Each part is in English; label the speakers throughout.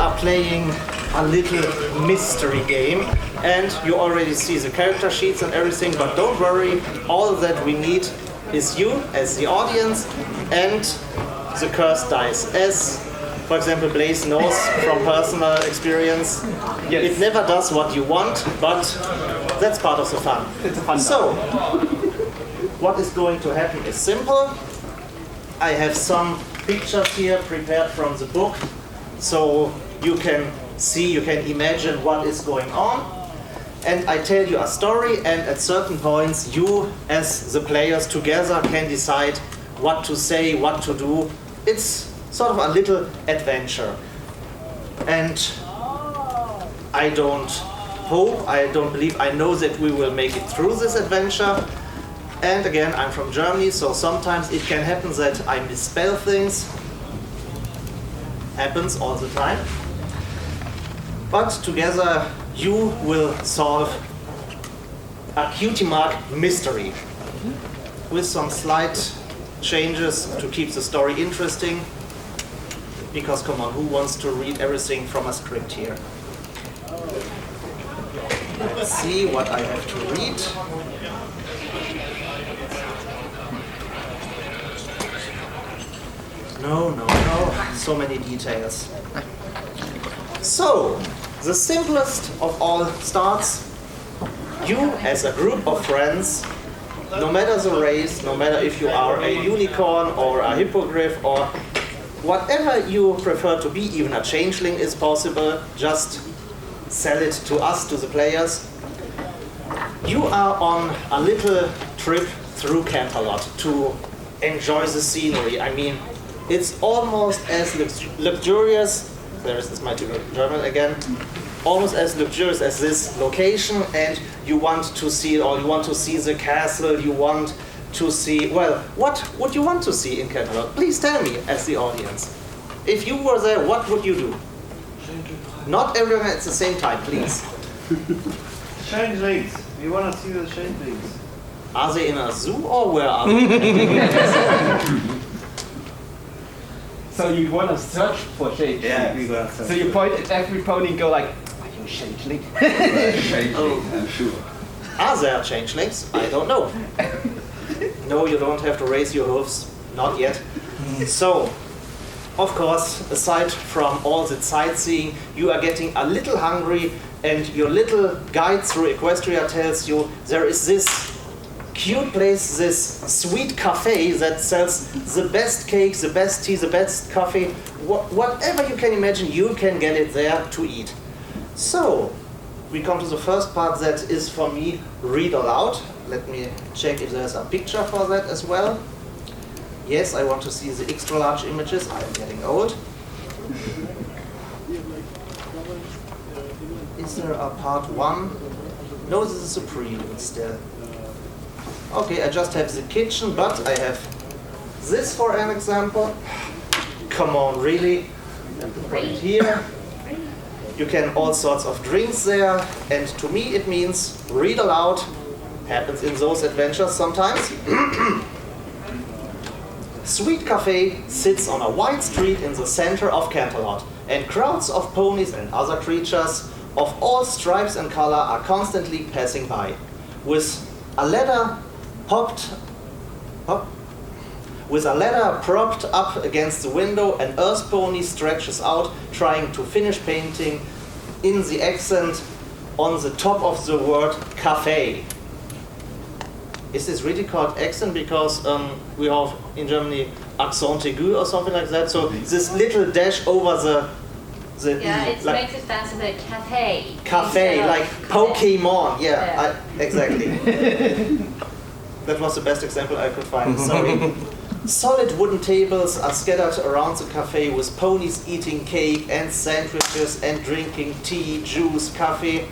Speaker 1: are playing a little mystery game, and you already see the character sheets and everything, but don't worry, all that we need is you as the audience and the cursed dice. As, for example, Blaze knows from personal experience, it never does what you want, but that's part of the fun.
Speaker 2: It's a fun
Speaker 1: So, what is going to happen is simple. I have some pictures here prepared from the book, so you can see, you can imagine what is going on. And I tell you a story, and at certain points you, as the players together, can decide what to say, what to do. It's sort of a little adventure. And I don't hope, I don't believe, I know that we will make it through this adventure. And again, I'm from Germany, so sometimes it can happen that I misspell things. Happens all the time. But together you will solve a cutie mark mystery with some slight changes to keep the story interesting. Because come on, who wants to read everything from a script here? Let's see what I have to read. No, so many details. So, the simplest of all starts. You, as a group of friends, no matter the race, no matter if you are a unicorn or a hippogriff or whatever you prefer to be, even a changeling is possible, just sell it to us, to the players. You are on a little trip through Canterlot to enjoy the scenery. I mean, it's almost as luxurious, there is my German again, almost as luxurious as this location, and you want to see it all. You want to see the castle, you want to see, well, what would you want to see in Canterlot? Please tell me, as the audience. If you were there, what would you do? Not everyone at the same time, please.
Speaker 3: Changelings. We want to see the changelings.
Speaker 1: Are they in a zoo or where are they?
Speaker 2: So you want to search for changelings?
Speaker 3: Yeah, we got to.
Speaker 2: So you point at every pony and go like, are you a changeling?
Speaker 3: I'm sure.
Speaker 1: Are there changelings? I don't know. No, you don't have to raise your hooves. Not yet. So, of course, aside from all the sightseeing, you are getting a little hungry, and your little guide through Equestria tells you there is this cute place, this sweet cafe that sells the best cakes, the best tea, the best coffee. Whatever you can imagine, you can get it there to eat. So, we come to the first part that is for me, read aloud. Let me check if there's a picture for that as well. Yes, I want to see the extra large images. I'm getting old. Is there a part 1? No, this is a prelude still. Okay, I just have the kitchen, but I have this for an example. Come on, really? Right here. You can all sorts of drinks there, and to me it means read aloud. Happens in those adventures sometimes. Sweet Cafe sits on a wide street in the center of Canterlot, and crowds of ponies and other creatures of all stripes and color are constantly passing by. With a ladder propped up against the window, an earth pony stretches out, trying to finish painting in the accent on the top of the word cafe. Is this really called accent? Because we have in Germany accent aigu or something like that. So this little dash over the
Speaker 4: yeah, it
Speaker 1: like,
Speaker 4: makes it stand to the cafe.
Speaker 1: Cafe, like Pokemon. Yeah. Exactly. That was the best example I could find. Sorry. Solid wooden tables are scattered around the cafe with ponies eating cake and sandwiches and drinking tea, juice, coffee.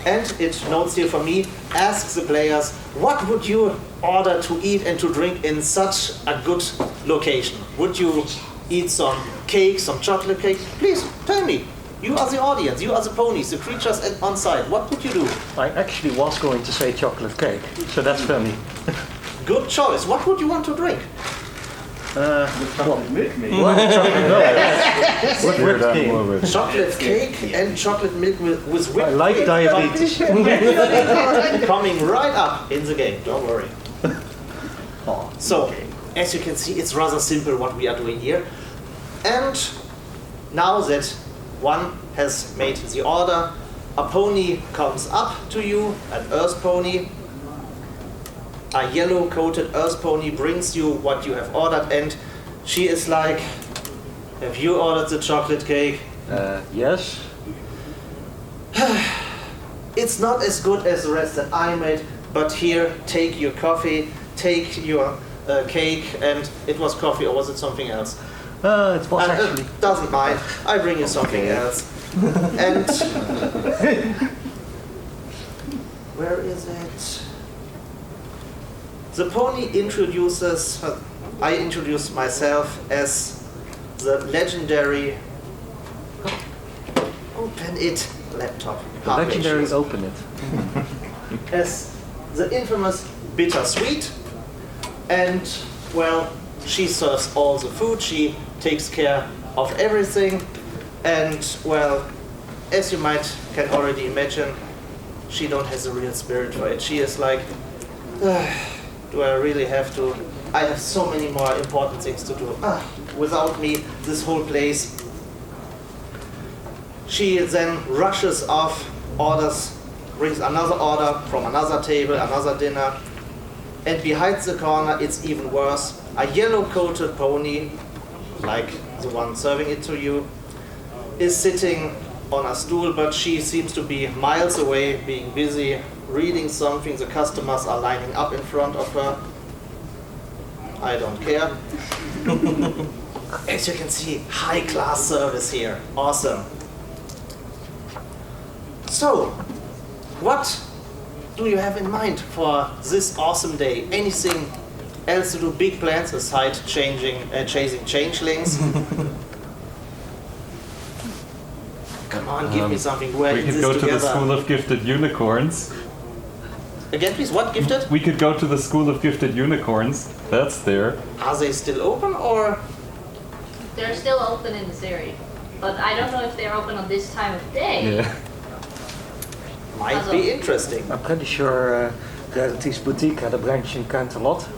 Speaker 1: And it notes here for me, ask the players, what would you order to eat and to drink in such a good location? Would you eat some cake, some chocolate cake? Please, tell me. You are the audience, you are the ponies, the creatures on site. What would you do?
Speaker 5: I actually was going to say chocolate cake, so that's funny.
Speaker 1: Good choice. What would you want to drink?
Speaker 2: Chocolate milk, maybe.
Speaker 5: Whipped cream.
Speaker 1: Chocolate cake and chocolate milk with whipped
Speaker 5: I like
Speaker 1: cream.
Speaker 5: diabetes.
Speaker 1: Coming right up in the game, don't worry. So, as you can see, it's rather simple what we are doing here. And now that one has made the order, a pony comes up to you, an earth pony. A yellow-coated earth pony brings you what you have ordered, and she is like, have you ordered the chocolate cake?
Speaker 5: Yes.
Speaker 1: It's not as good as the rest that I made, but here, take your coffee, take your cake, and it was coffee, or was it something else?
Speaker 5: It was actually.
Speaker 1: Doesn't mind, I bring you something else. And where is it? The pony introduces, I introduce myself as the legendary, open it, laptop.
Speaker 5: The
Speaker 1: hardware
Speaker 5: legendary
Speaker 1: issues.
Speaker 5: open it.
Speaker 1: As the infamous bittersweet, and well, she serves all the food, she takes care of everything, and well, as you can already imagine, she don't have the real spirit for it. She is like, do I really have to? I have so many more important things to do. Without me, this whole place. She then rushes off, brings another order from another table, another dinner. And behind the corner, it's even worse. A yellow-coated pony, like the one serving it to you, is sitting on a stool, but she seems to be miles away, being busy, reading something. The customers are lining up in front of her. I don't care. As you can see, high-class service here. Awesome. So, what do you have in mind for this awesome day? Anything else to do? Big plans aside chasing changelings? Come on, give me something. We're
Speaker 6: We
Speaker 1: in
Speaker 6: could
Speaker 1: this
Speaker 6: go to
Speaker 1: together.
Speaker 6: the School of Gifted Unicorns.
Speaker 1: Again, please, what gifted?
Speaker 6: We could go to the School of Gifted Unicorns. That's there.
Speaker 1: Are they still open or?
Speaker 4: They're still open in this area, but I don't know if they're open on this time of day.
Speaker 6: Yeah.
Speaker 1: Might be interesting.
Speaker 5: I'm pretty sure Rarity's Boutique had a branch in Canterlot.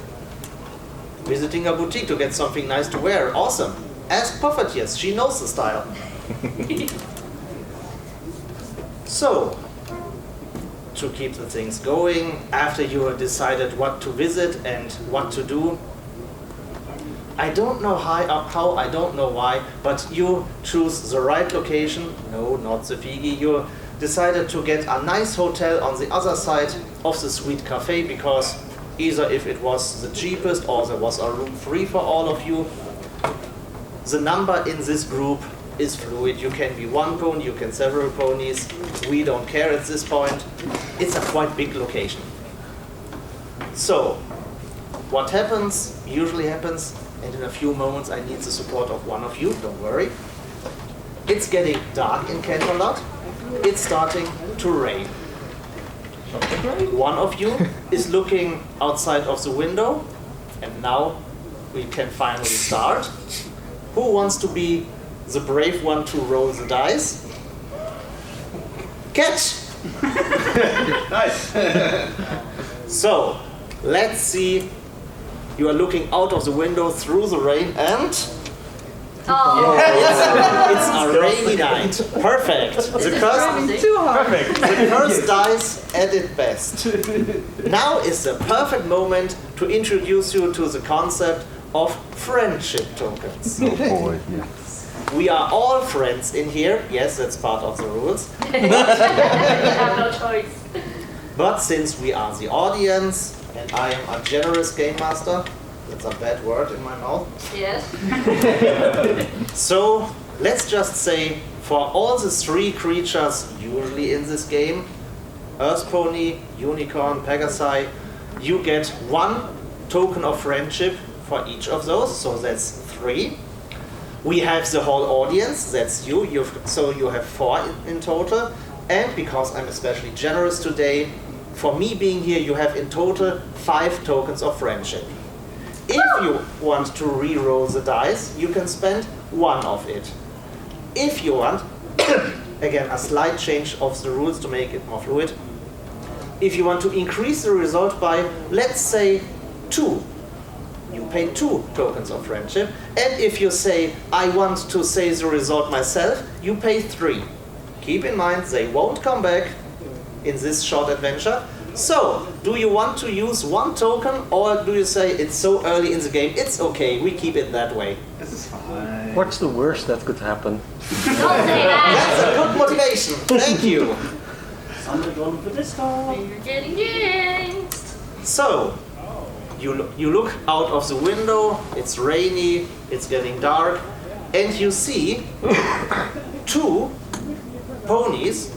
Speaker 1: Visiting a boutique to get something nice to wear. Awesome. Ask Puffertiers, she knows the style. So, to keep the things going, after you have decided what to visit and what to do, I don't know how, I don't know why, but you choose the right location. No, not the Figi. You decided to get a nice hotel on the other side of the sweet cafe, because either if it was the cheapest or there was a room free for all of you. The number in this group is fluid. You can be one pony, you can several ponies. We don't care at this point. It's a quite big location. So, what happens, usually happens, and in a few moments I need the support of one of you, don't worry. It's getting dark in Canterlot. It's starting to rain. One of you is looking outside of the window, and now we can finally start. Who wants to be the brave one to roll the dice? Catch!
Speaker 3: Nice.
Speaker 1: So, let's see. You are looking out of the window through the rain, and
Speaker 4: Oh,
Speaker 1: it's a rainy night. Perfect. The first dice at its best. Now is the perfect moment to introduce you to the concept of friendship tokens.
Speaker 6: Oh boy.
Speaker 1: We are all friends in here. Yes, that's part of the rules.
Speaker 4: you have no choice.
Speaker 1: But since we are the audience, and I am a generous game master, that's a bad word in my mouth.
Speaker 4: Yes.
Speaker 1: So let's just say for all the three creatures usually in this game, Earth Pony, Unicorn, Pegasi, you get one token of friendship for each of those, so that's 3. We have the whole audience, that's you, so you have 4 in total. And because I'm especially generous today, for me being here, you have in total 5 tokens of friendship. If you want to re-roll the dice, you can spend one of it. If you want, again, a slight change of the rules to make it more fluid. If you want to increase the result by, let's say, 2, you pay 2 tokens of friendship. And if you say, I want to say the result myself, you pay 3. Keep in mind, they won't come back in this short adventure. So, do you want to use 1 token, or do you say it's so early in the game, it's okay, we keep it that way?
Speaker 3: This is fine.
Speaker 5: What's the worst that could happen?
Speaker 4: Don't say that!
Speaker 1: That's a good motivation. Thank you.
Speaker 2: Somebody going for this call.
Speaker 4: You're getting jinxed!
Speaker 1: So, you look out of the window, it's rainy, it's getting dark, and you see 2 ponies,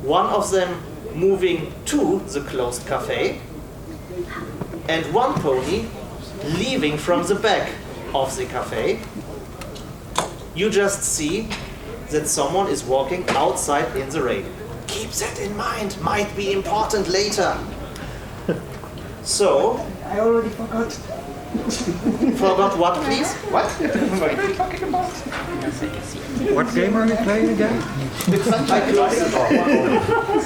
Speaker 1: one of them moving to the closed cafe, and 1 pony leaving from the back of the cafe. You just see that someone is walking outside in the rain. Keep that in mind, might be important later. So,
Speaker 2: I already forgot.
Speaker 1: forgot what, please?
Speaker 3: What? What are you talking about?
Speaker 5: What game are you playing again?
Speaker 1: I closed the door.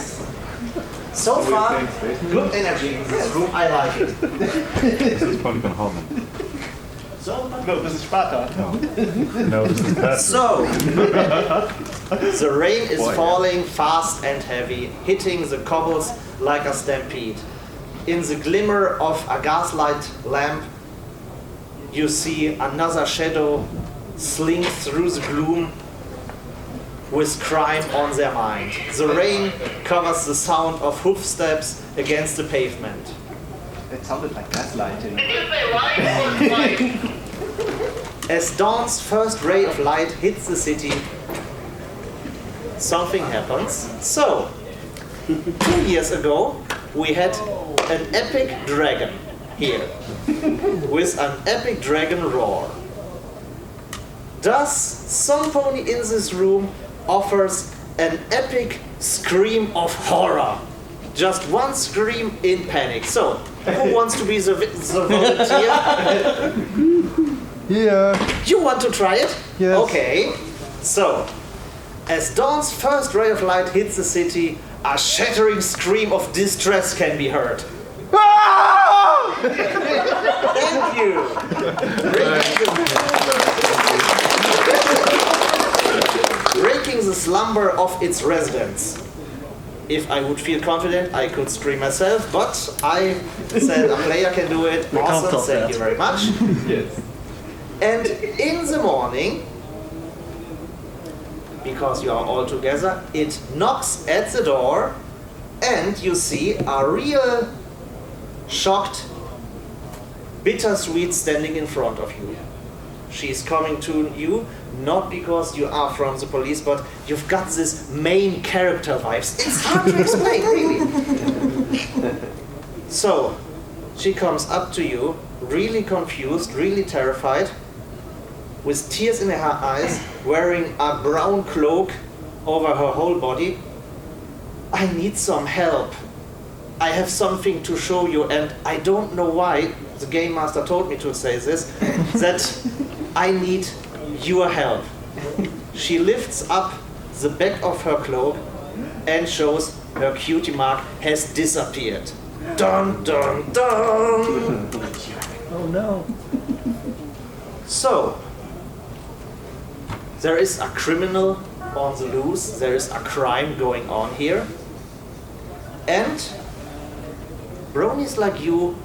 Speaker 1: So far, good energy in this room, I like it.
Speaker 6: This is PonyCon Holland.
Speaker 3: No, this is Sparta.
Speaker 6: No, this is Patrick.
Speaker 1: So, the rain is falling fast and heavy, hitting the cobbles like a stampede. In the glimmer of a gaslight lamp, you see another shadow slink through the gloom with crime on their mind. The rain covers the sound of hoofsteps against the pavement.
Speaker 3: It sounded like gaslighting.
Speaker 1: As dawn's first ray of light hits the city, something happens. So, 2 years ago, we had an epic dragon here, with an epic dragon roar. Thus, some pony in this room offers an epic scream of horror. Just one scream in panic. So, who wants to be the volunteer?
Speaker 5: Yeah.
Speaker 1: You want to try it?
Speaker 5: Yes.
Speaker 1: Okay. So, as dawn's first ray of light hits the city, a shattering scream of distress can be heard. Thank you. Breaking the slumber of its residents. If I would feel confident, I could scream myself, but I said a player can do it.
Speaker 5: can't
Speaker 1: Awesome,
Speaker 5: top
Speaker 1: thank
Speaker 5: that.
Speaker 1: you very much.
Speaker 3: Yes.
Speaker 1: And in the morning, because you are all together, it knocks at the door, and you see a real shocked Bittersweet standing in front of you. She's coming to you, not because you are from the police, but you've got this main character vibes. It's hard to explain, really. So, she comes up to you, really confused, really terrified, with tears in her eyes, wearing a brown cloak over her whole body. I need some help. I have something to show you, and I don't know why, the game master told me to say this, that I need your help. She lifts up the back of her cloak and shows her cutie mark has disappeared. Dun dun dun!
Speaker 5: Oh no.
Speaker 1: So, there is a criminal on the loose, there is a crime going on here, and bronies like you,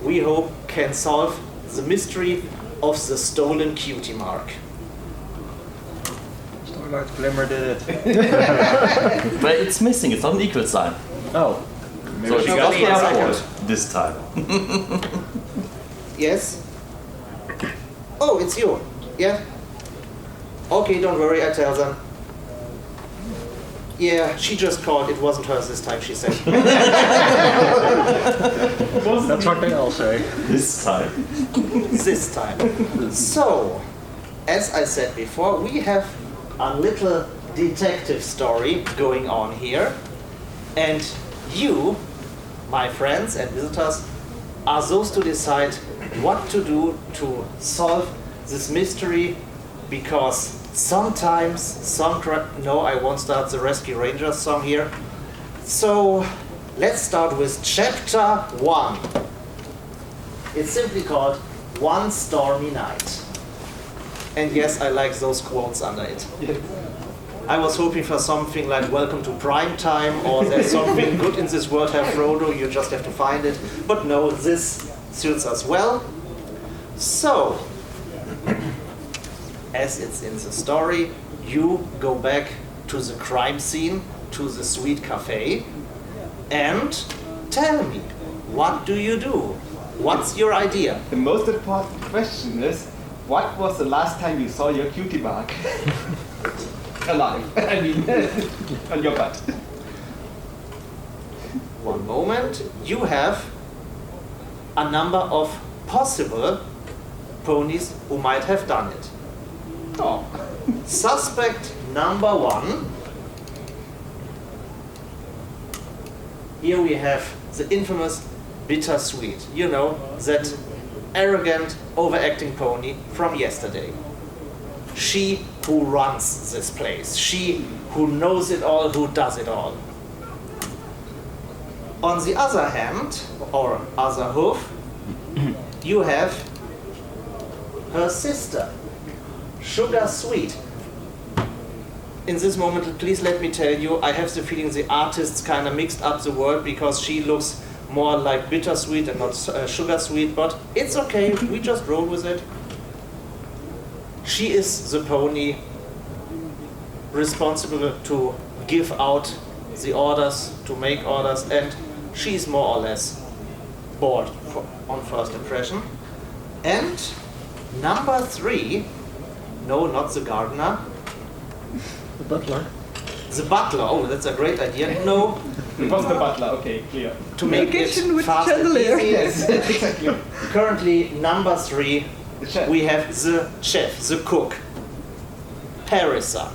Speaker 1: we hope, can solve the mystery of the stolen cutie mark.
Speaker 5: Starlight Glimmer did it.
Speaker 7: But it's missing, it's not an equal sign.
Speaker 5: Oh.
Speaker 7: So
Speaker 3: she
Speaker 7: you
Speaker 3: got
Speaker 7: got
Speaker 3: the
Speaker 7: careful this time.
Speaker 1: Yes? Oh, it's you. Yeah? Okay, don't worry, I tell them. Yeah, she just called, it wasn't hers this time, she said.
Speaker 5: That's what they all say.
Speaker 7: This time.
Speaker 1: This time. So, as I said before, we have a little detective story going on here. And you, my friends and visitors, are those to decide what to do to solve this mystery, because sometimes no, I won't start the Rescue Rangers song here. So let's start with chapter 1. It's simply called One Stormy Night. And yes, I like those quotes under it. I was hoping for something like Welcome to Prime Time, or There's something good in this world, have Frodo, you just have to find it. But no, this suits us well. So, as it's in the story, you go back to the crime scene, to the sweet cafe, and tell me, what do you do? What's your idea?
Speaker 3: The most important question is, what was the last time you saw your cutie mark? Alive. I mean, on your butt.
Speaker 1: One moment. You have a number of possible ponies who might have done it.
Speaker 3: Oh.
Speaker 1: Suspect number 1. Here we have the infamous Bittersweet. You know, that arrogant, overacting pony from yesterday. She who runs this place. She who knows it all, who does it all. On the other hand, or other hoof, you have her sister, Sugar Sweet. In this moment, please let me tell you, I have the feeling the artists kind of mixed up the word, because she looks more like Bittersweet and not Sugar Sweet, but it's okay, we just roll with it. She is the pony responsible to give out the orders, to make orders, and she's more or less bored on first impression. And number 3, no, not the gardener.
Speaker 5: The butler.
Speaker 1: The butler, oh, that's a great idea. No,
Speaker 3: It was the butler, okay, clear.
Speaker 1: to make it
Speaker 2: Kitchen with
Speaker 1: fast and
Speaker 2: chandelier.
Speaker 1: easy.
Speaker 3: Yes, exactly.
Speaker 1: Currently, number 3,
Speaker 3: The chef.
Speaker 1: we have the chef, the cook, Parisa.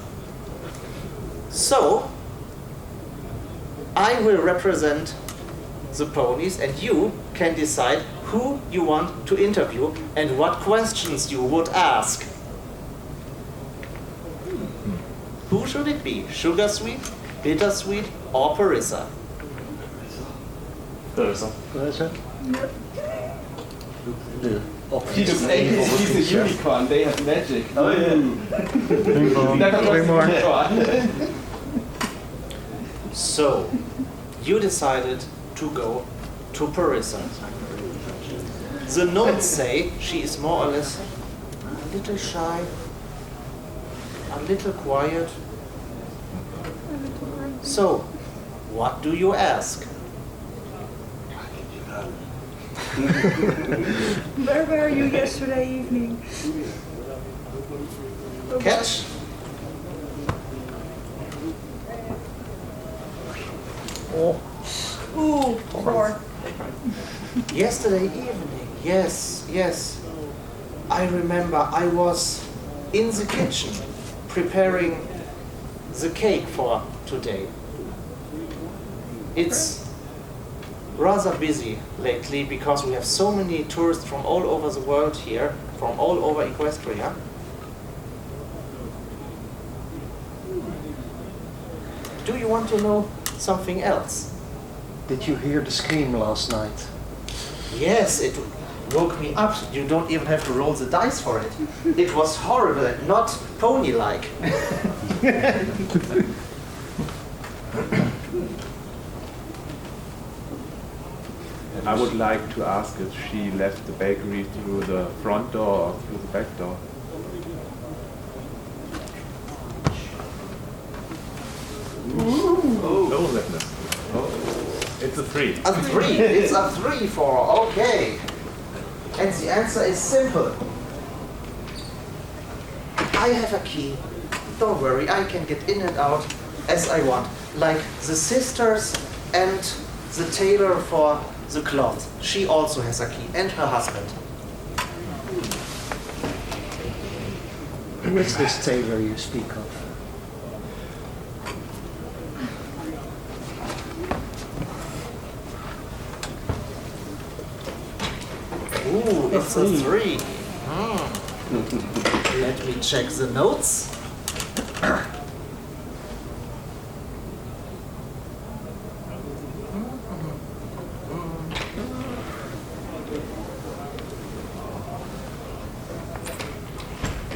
Speaker 1: So, I will represent the ponies, and you can decide who you want to interview and what questions you would ask. Who should it be? Sugar Sweet, Bittersweet, or Parisa?
Speaker 7: There's
Speaker 5: Professor? The
Speaker 3: She looks angry, she's a unicorn, they have magic.
Speaker 7: Oh yeah.
Speaker 3: Never trust
Speaker 5: more.
Speaker 3: a unicorn.
Speaker 1: So, you decided to go to Parisa. The notes say she is more or less a little shy, a little quiet. So, what do you ask?
Speaker 2: Where were you yesterday evening?
Speaker 1: Catch?
Speaker 2: Ooh, poor.
Speaker 1: Yesterday evening, yes, yes. I remember I was in the kitchen preparing the cake for today. It's rather busy lately because we have so many tourists from all over the world here, from all over Equestria. Do you want to know something else?
Speaker 5: Did you hear the scream last night?
Speaker 1: Yes, it woke me up. You don't even have to roll the dice for it. It was horrible and not pony-like.
Speaker 8: I would like to ask if she left the bakery through the front door or through the back door. No, Leftness. Oh, it's a 3.
Speaker 1: A 3. It's a 3 for, okay. And the answer is simple. I have a key. Don't worry, I can get in and out as I want. Like the sisters and the tailor for the cloth. She also has a key, and her husband.
Speaker 5: Who is this tailor you speak of?
Speaker 1: Ooh, it's a 3. Let me check the notes.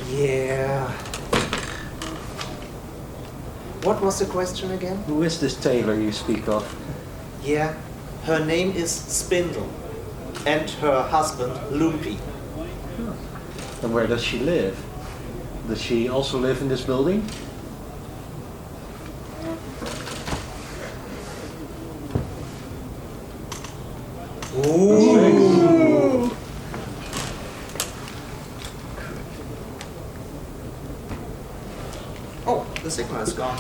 Speaker 1: Yeah. What was the question again?
Speaker 5: Who is this tailor you speak of?
Speaker 1: Yeah, her name is Spindle, and her husband Lumpy.
Speaker 5: And where does she live? Does she also live in this building?
Speaker 1: Ooh. Oh, the signal is gone.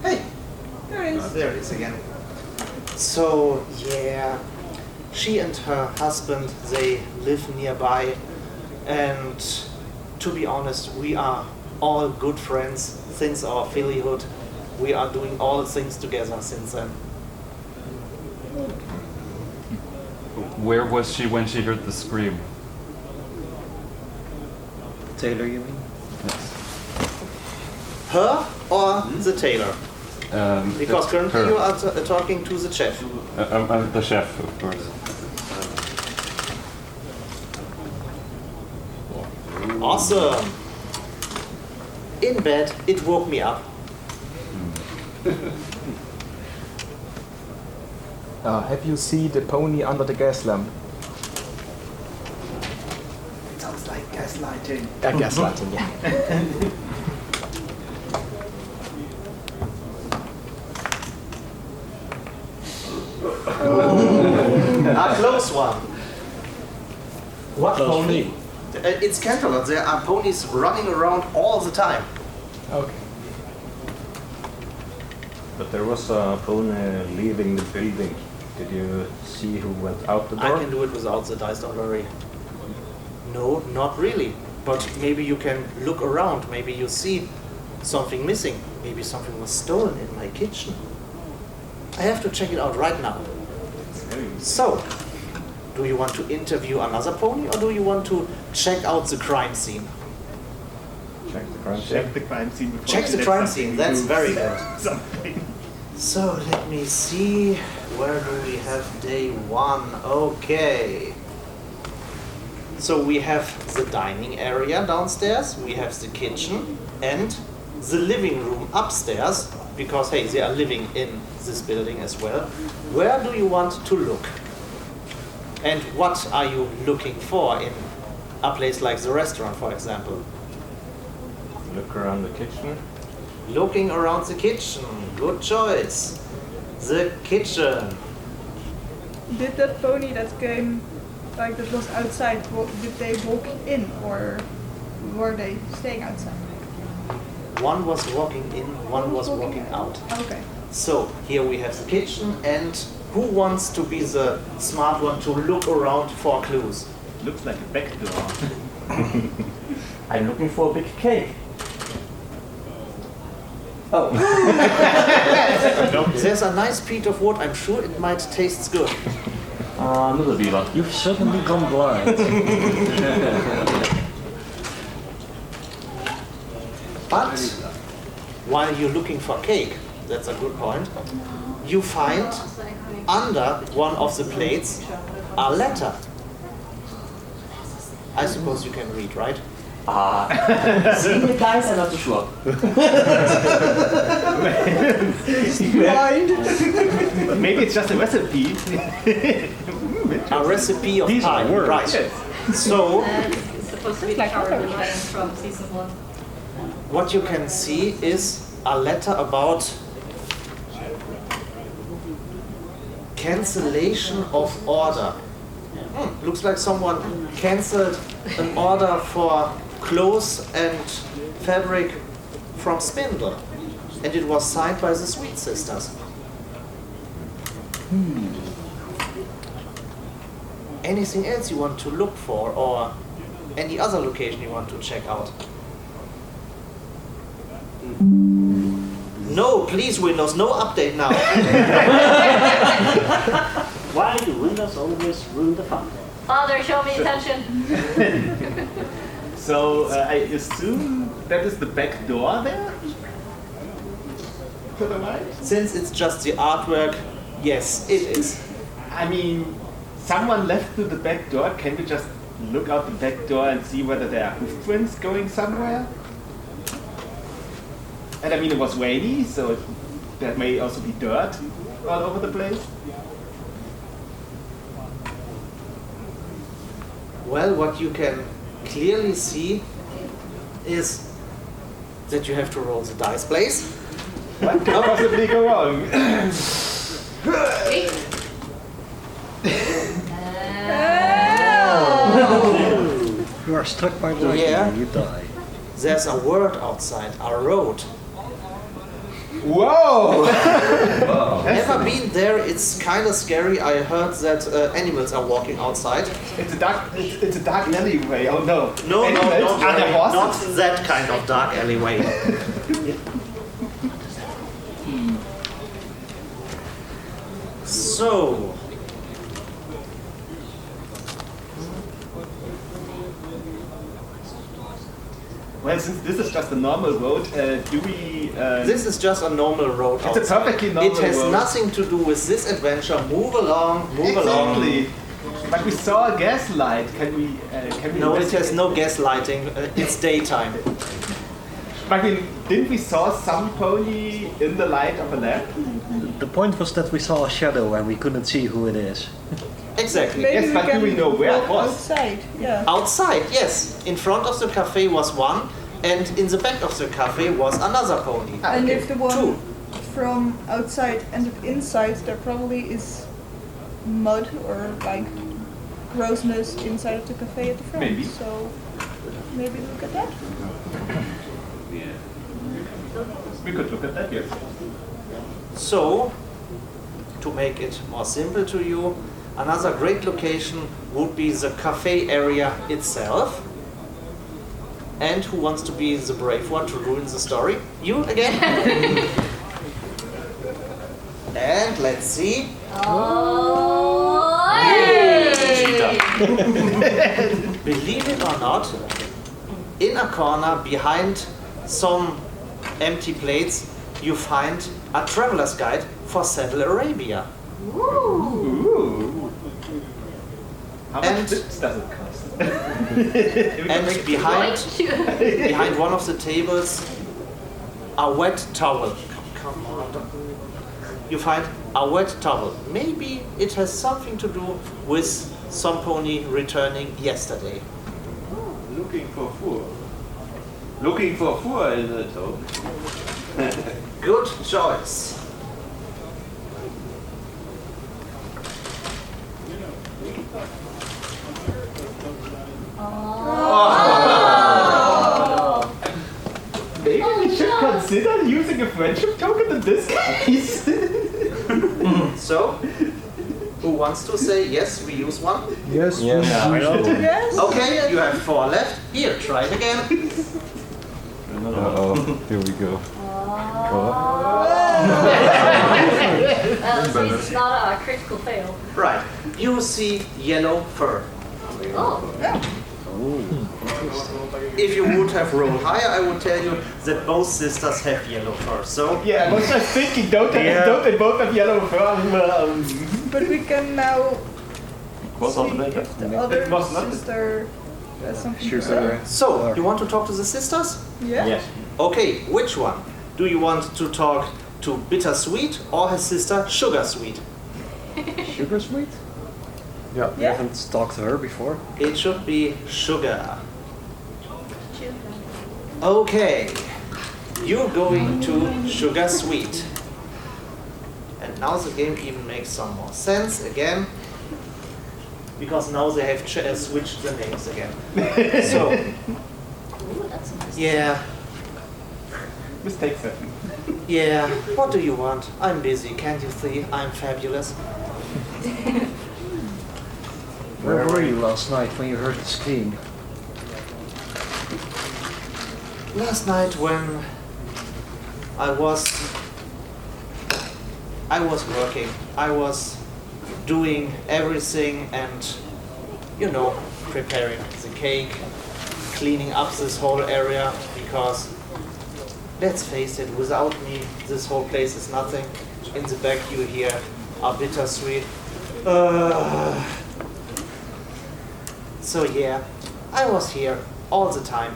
Speaker 1: Hey,
Speaker 2: There it is.
Speaker 1: there it is again. So, yeah, she and her husband, they live nearby, and to be honest, we are all good friends since our fillyhood. We are doing all things together since then.
Speaker 6: Where was she when she heard the scream?
Speaker 5: Tailor, you mean?
Speaker 1: Her or the tailor? Because
Speaker 6: it's
Speaker 1: currently
Speaker 6: her.
Speaker 1: you are talking to the chef.
Speaker 6: The chef, of course.
Speaker 1: Awesome! In bed, it woke me up.
Speaker 9: Have you seen the pony under the gas lamp?
Speaker 3: Sounds like gaslighting.
Speaker 9: Gaslighting, yeah.
Speaker 1: A close one. What
Speaker 5: Close
Speaker 1: pony?
Speaker 5: feet.
Speaker 1: It's Canterlot. There are ponies running around all the time.
Speaker 9: Okay.
Speaker 10: But there was a pony leaving the building. Did you see who went out the door?
Speaker 1: I can do it without the dice, don't worry. No, not really. But maybe you can look around. Maybe you see something missing. Maybe something was stolen in my kitchen. I have to check it out right now. So, do you want to interview another pony, or do you want to check out the crime scene?
Speaker 10: Check the crime scene.
Speaker 3: Check the crime scene before
Speaker 1: Check
Speaker 3: you
Speaker 1: the
Speaker 3: let
Speaker 1: crime
Speaker 3: something
Speaker 1: scene, that's
Speaker 3: loose.
Speaker 1: very good.
Speaker 3: Something.
Speaker 1: So, let me see. Where do we have day 1? Okay. So we have the dining area downstairs, we have the kitchen, and the living room upstairs, because hey, they are living in this building as well. Where do you want to look? And what are you looking for in a place like the restaurant, for example?
Speaker 10: Look around the kitchen.
Speaker 1: Looking around the kitchen, good choice. The kitchen.
Speaker 2: Did that pony that came, like that was outside, did they walk in or were they staying outside?
Speaker 1: One was walking in, one was walking out.
Speaker 2: Okay.
Speaker 1: So here we have the kitchen, and who wants to be the smart one to look around for clues?
Speaker 3: Looks like a back door.
Speaker 7: I'm looking for a big cake.
Speaker 1: Oh. There's a nice piece of wood, I'm sure it might taste good.
Speaker 7: Little beaver.
Speaker 5: You've suddenly gone blind.
Speaker 1: But while you're looking for cake, that's a good point, you find under one of the plates a letter. I suppose you can read, right?
Speaker 7: Seeing the guys, I'm not too sure.
Speaker 3: But maybe it's just a recipe.
Speaker 1: A recipe of
Speaker 3: These are
Speaker 1: pie,
Speaker 3: words.
Speaker 1: right?
Speaker 3: Yes.
Speaker 1: So
Speaker 4: It's supposed to be like our line from season 1.
Speaker 1: what you can see is a letter about cancellation of order. Looks like someone cancelled an order for clothes and fabric from Spindle, and it was signed by the Sweet Sisters. Anything else you want to look for, or any other location you want to check out? No, please Windows, no update now.
Speaker 11: Why do windows always ruin the fun?
Speaker 4: Father, show me attention.
Speaker 3: So I assume that is the back door there? To the right?
Speaker 1: Since it's just the artwork, yes, it is.
Speaker 3: I mean, someone left through the back door. Can we just look out the back door and see whether there are hoof prints going somewhere? And I mean, it was rainy, so there may also be dirt all over the place.
Speaker 1: Well, what you can clearly see is that you have to roll the dice, please.
Speaker 3: What could possibly go wrong?
Speaker 5: You are struck by lightning
Speaker 1: Yeah.
Speaker 5: and you die.
Speaker 1: There's a word outside, a road.
Speaker 3: Whoa!
Speaker 1: Never been there, it's kind of scary. I heard that animals are walking outside.
Speaker 3: It's a dark alleyway. Oh no!
Speaker 1: No,
Speaker 3: Animals?
Speaker 1: don't
Speaker 3: Are there
Speaker 1: worry,
Speaker 3: horses?
Speaker 1: not that kind of dark alleyway. So,
Speaker 3: Well, since this is just a normal road, do we?
Speaker 1: this is just a normal road.
Speaker 3: It's a
Speaker 1: outside.
Speaker 3: perfectly normal
Speaker 1: It has
Speaker 3: road.
Speaker 1: nothing to do with this adventure. Move along, move along.
Speaker 3: Exactly. But we saw a gas light. Can we? Can we?
Speaker 1: No, it has
Speaker 3: investigate?
Speaker 1: no gaslighting. It's daytime.
Speaker 3: I mean, didn't we saw some pony in the light of a lamp?
Speaker 5: The point was that we saw a shadow and we couldn't see who it is.
Speaker 1: Exactly.
Speaker 2: Maybe
Speaker 3: Yes,
Speaker 2: we
Speaker 3: but do
Speaker 2: can
Speaker 3: we know where it
Speaker 2: walk
Speaker 3: was?
Speaker 2: outside. Yeah.
Speaker 1: Outside, yes. In front of the cafe was one, and in the back of the cafe was another pony.
Speaker 2: And if the one
Speaker 1: Two.
Speaker 2: from outside ended inside, there probably is mud or like grossness inside of the cafe at the front.
Speaker 3: Maybe.
Speaker 2: So maybe look at that.
Speaker 3: We could look at that, yes.
Speaker 1: So, to make it more simple to you, another great location would be the cafe area itself. And who wants to be the brave one to ruin the story? You again? And let's see.
Speaker 4: Oh, hey!
Speaker 1: Believe it or not, in a corner behind some empty plates, you find a traveler's guide for Saddle Arabia.
Speaker 3: Ooh. How much
Speaker 1: And-
Speaker 3: bits does it cost?
Speaker 1: And behind one of the tables, a wet towel. Come on. You find a wet towel. Maybe it has something to do with some pony returning yesterday.
Speaker 12: Looking for fur. Looking for fur in the top.
Speaker 1: Good choice.
Speaker 3: Maybe we should consider using a friendship token in this case.
Speaker 1: So, who wants to say yes, we use one?
Speaker 9: Yes,
Speaker 6: Yes.
Speaker 2: Yes.
Speaker 1: Okay, you have 4 left. Here, try it again.
Speaker 6: Uh-oh, here we go.
Speaker 4: Well, at least it's not a critical fail.
Speaker 1: Right. You see yellow fur.
Speaker 4: Oh,
Speaker 1: If you would have rolled higher, I would tell you that both sisters have yellow fur. So,
Speaker 3: Yeah, I was just thinking, don't they both have yellow fur?
Speaker 2: But we can now
Speaker 10: Was
Speaker 2: see
Speaker 10: automated?
Speaker 2: if the other
Speaker 3: It was not.
Speaker 2: sister has something to say.
Speaker 5: Sugar.
Speaker 1: so you want to talk to the sisters?
Speaker 2: Yeah.
Speaker 10: Yes.
Speaker 1: Okay, which one? Do you want to talk to Bittersweet or her sister Sugarsweet?
Speaker 5: Sugar sweet?
Speaker 9: Yeah.
Speaker 5: We haven't talked to her before.
Speaker 1: It should be Sugar. Okay, you're going to Sugarsweet. And now the game even makes some more sense again. Because now they have switched the names again. So,
Speaker 4: ooh, that's nice.
Speaker 1: yeah,
Speaker 3: Mistake 7.
Speaker 1: yeah, what do you want? I'm busy, can't you see? I'm fabulous.
Speaker 5: Where were you last night when you heard the scream?
Speaker 1: Last night when I was working, I was doing everything and, you know, preparing the cake, cleaning up this whole area, because let's face it, without me, this whole place is nothing. In the back you hear are bittersweet. So yeah, I was here all the time.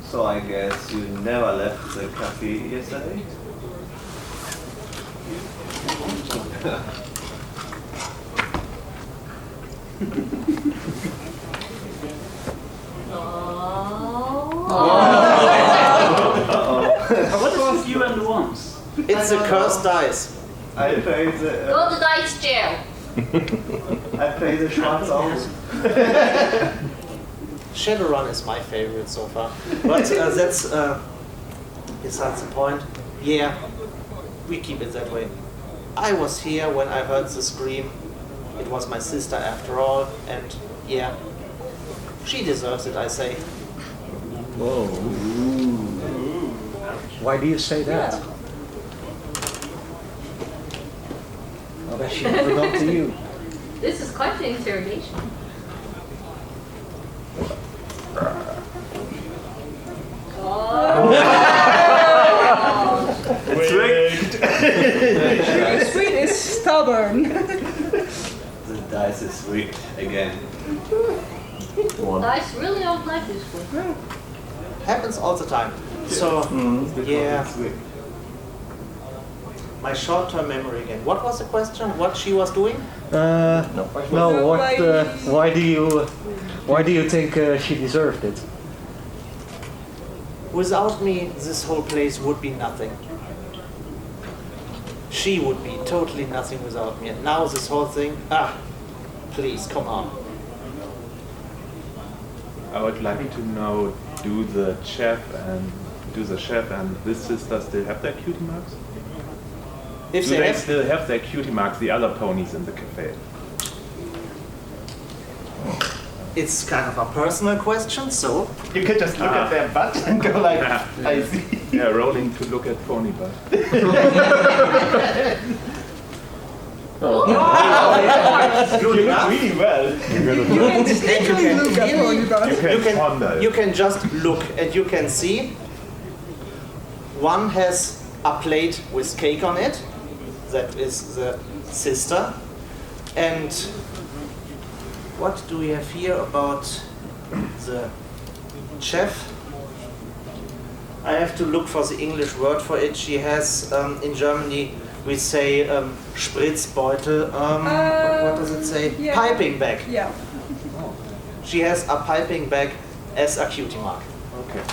Speaker 12: So I guess you never left the cafe yesterday?
Speaker 11: What was you and the ones?
Speaker 1: It's the cursed dice.
Speaker 12: I play the
Speaker 4: Go to dice jail.
Speaker 12: I play the Schwarz Augen.
Speaker 1: Shadowrun is my favorite so far, but that's besides the point. Yeah, we keep it that way. I was here when I heard the scream. It was my sister after all, and yeah, she deserves it, I say.
Speaker 5: Whoa. Why do you say that?
Speaker 4: Yeah.
Speaker 5: How does she belong to you?
Speaker 4: This is quite the interrogation.
Speaker 12: It's rigged.
Speaker 2: Sweet is stubborn.
Speaker 12: The dice is rigged again.
Speaker 4: Dice really don't like this one.
Speaker 1: Happens all the time. So yeah,
Speaker 12: It's rigged.
Speaker 1: my short-term memory again. What was the question? What she was doing?
Speaker 5: No. Why do you think she deserved it?
Speaker 1: Without me, this whole place would be nothing. She would be totally nothing without me. And now this whole thing, please, come on.
Speaker 8: I would like to know, do the chef and this sister still have their cutie marks?
Speaker 1: If
Speaker 8: Do
Speaker 1: they
Speaker 8: they
Speaker 1: have,
Speaker 8: still have their cutie marks, the other ponies in the cafe?
Speaker 1: it's kind of a personal question, so
Speaker 3: You can just look at their butt and go like, I see.
Speaker 8: Yeah, rolling to look at pony butt.
Speaker 1: good enough.
Speaker 3: Really well.
Speaker 2: You can still look at Pony
Speaker 1: You can just look and you can see one has a plate with cake on it. That is the sister. And what do we have here about the chef? I have to look for the English word for it. She has, in Germany, we say Spritzbeutel. What does it say?
Speaker 2: yeah.
Speaker 1: Piping bag.
Speaker 2: Yeah.
Speaker 1: She has a piping bag as a cutie mark.
Speaker 8: Okay.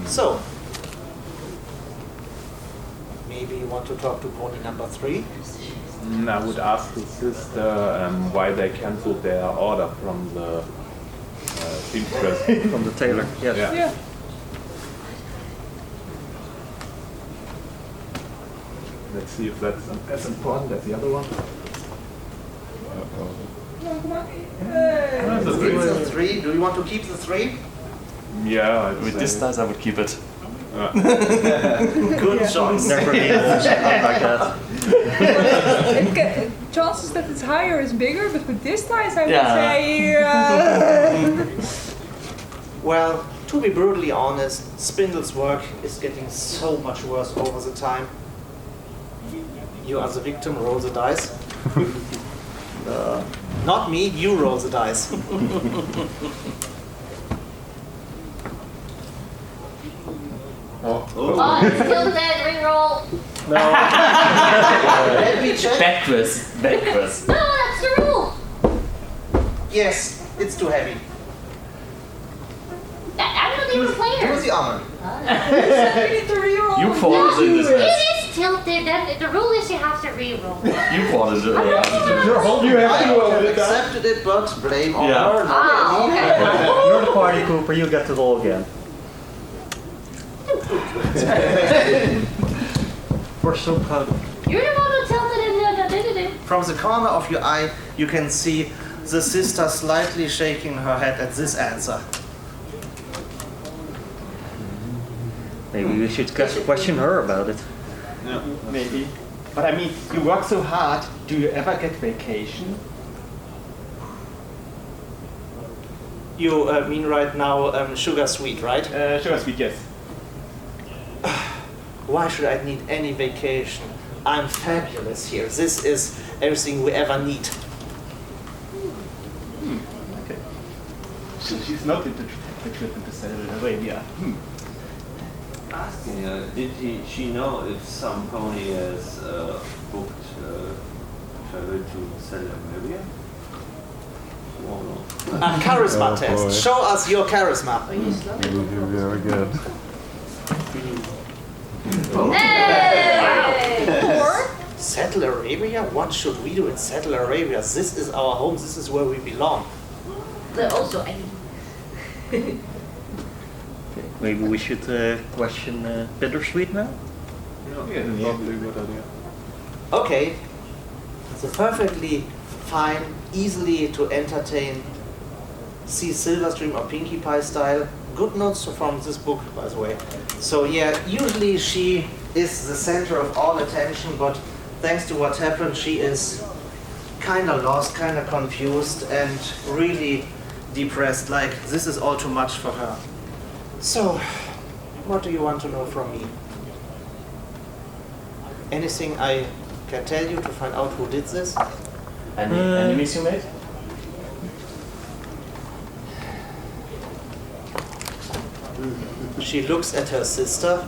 Speaker 1: So, maybe you want to talk to pony number 3?
Speaker 8: I would ask the sister why they cancelled their order from the seamstress.
Speaker 5: From the tailor, yes.
Speaker 8: Yeah.
Speaker 2: Yeah.
Speaker 8: Let's see if that's as important as the other one.
Speaker 2: No, come on.
Speaker 8: That's a three.
Speaker 1: It's a 3. Do you want to keep the 3?
Speaker 8: Yeah, I'd
Speaker 6: With
Speaker 8: say.
Speaker 6: this dice, I would keep it.
Speaker 1: Good choice.
Speaker 5: Never be like that.
Speaker 2: Chances that it's higher is bigger, but with this dice I would
Speaker 6: Yeah.
Speaker 2: say...
Speaker 1: Well, to be brutally honest, Spindle's work is getting so much worse over the time. You are the victim, roll the dice. Not me, you roll the dice.
Speaker 4: Oh, it's still dead. Reroll.
Speaker 1: Let me check.
Speaker 6: Backwards. Backwards.
Speaker 4: No, that's the rule.
Speaker 1: Yes, it's too heavy.
Speaker 4: I'm not even a
Speaker 1: Do
Speaker 4: player.
Speaker 1: the almond.
Speaker 2: We need to reroll.
Speaker 6: You fought it in this
Speaker 4: It
Speaker 6: mess.
Speaker 4: is tilted. Then the rule is you have to reroll.
Speaker 6: You fought it.
Speaker 3: You have to roll
Speaker 1: I
Speaker 3: it.
Speaker 1: accepted it, but blame on
Speaker 6: Yeah.
Speaker 1: her, not
Speaker 4: Ah,
Speaker 1: me.
Speaker 4: okay.
Speaker 5: You're the party pooper, you get to roll again. We're so proud of you.
Speaker 4: You're the one who tilted it and did it.
Speaker 1: From the corner of your eye, you can see the sister slightly shaking her head at this answer.
Speaker 5: Maybe we should question her about it.
Speaker 3: Yeah, maybe. But I mean, you work so hard. Do you ever get vacation?
Speaker 1: You mean right now sugar sweet, right?
Speaker 3: Sugar sweet, yes.
Speaker 1: Why should I need any vacation? I'm fabulous here. This is everything we ever need.
Speaker 3: Okay. So she's not into the trip into Saudi Arabia.
Speaker 12: Did she know if some pony has booked travel to Saudi Arabia? Or no?
Speaker 1: A charisma
Speaker 6: Oh,
Speaker 1: test.
Speaker 6: boy.
Speaker 1: Show us your charisma.
Speaker 6: It will be very good.
Speaker 4: Hey!
Speaker 1: Saudi Arabia? What should we do in Saudi Arabia? This is our home. This is where we belong.
Speaker 4: Also,
Speaker 5: Maybe we should question Bittersweet now?
Speaker 8: Yeah, probably a good idea.
Speaker 1: Okay. It's a perfectly fine, easily to entertain, see Silverstream or Pinkie Pie style. Good notes from this book, by the way. So yeah, usually she is the center of all attention, but thanks to what happened, she is kind of lost, kind of confused, and really depressed. Like, this is all too much for her. So, what do you want to know from me? Anything I can tell you to find out who did this?
Speaker 7: Any enemies you made?
Speaker 1: She looks at her sister.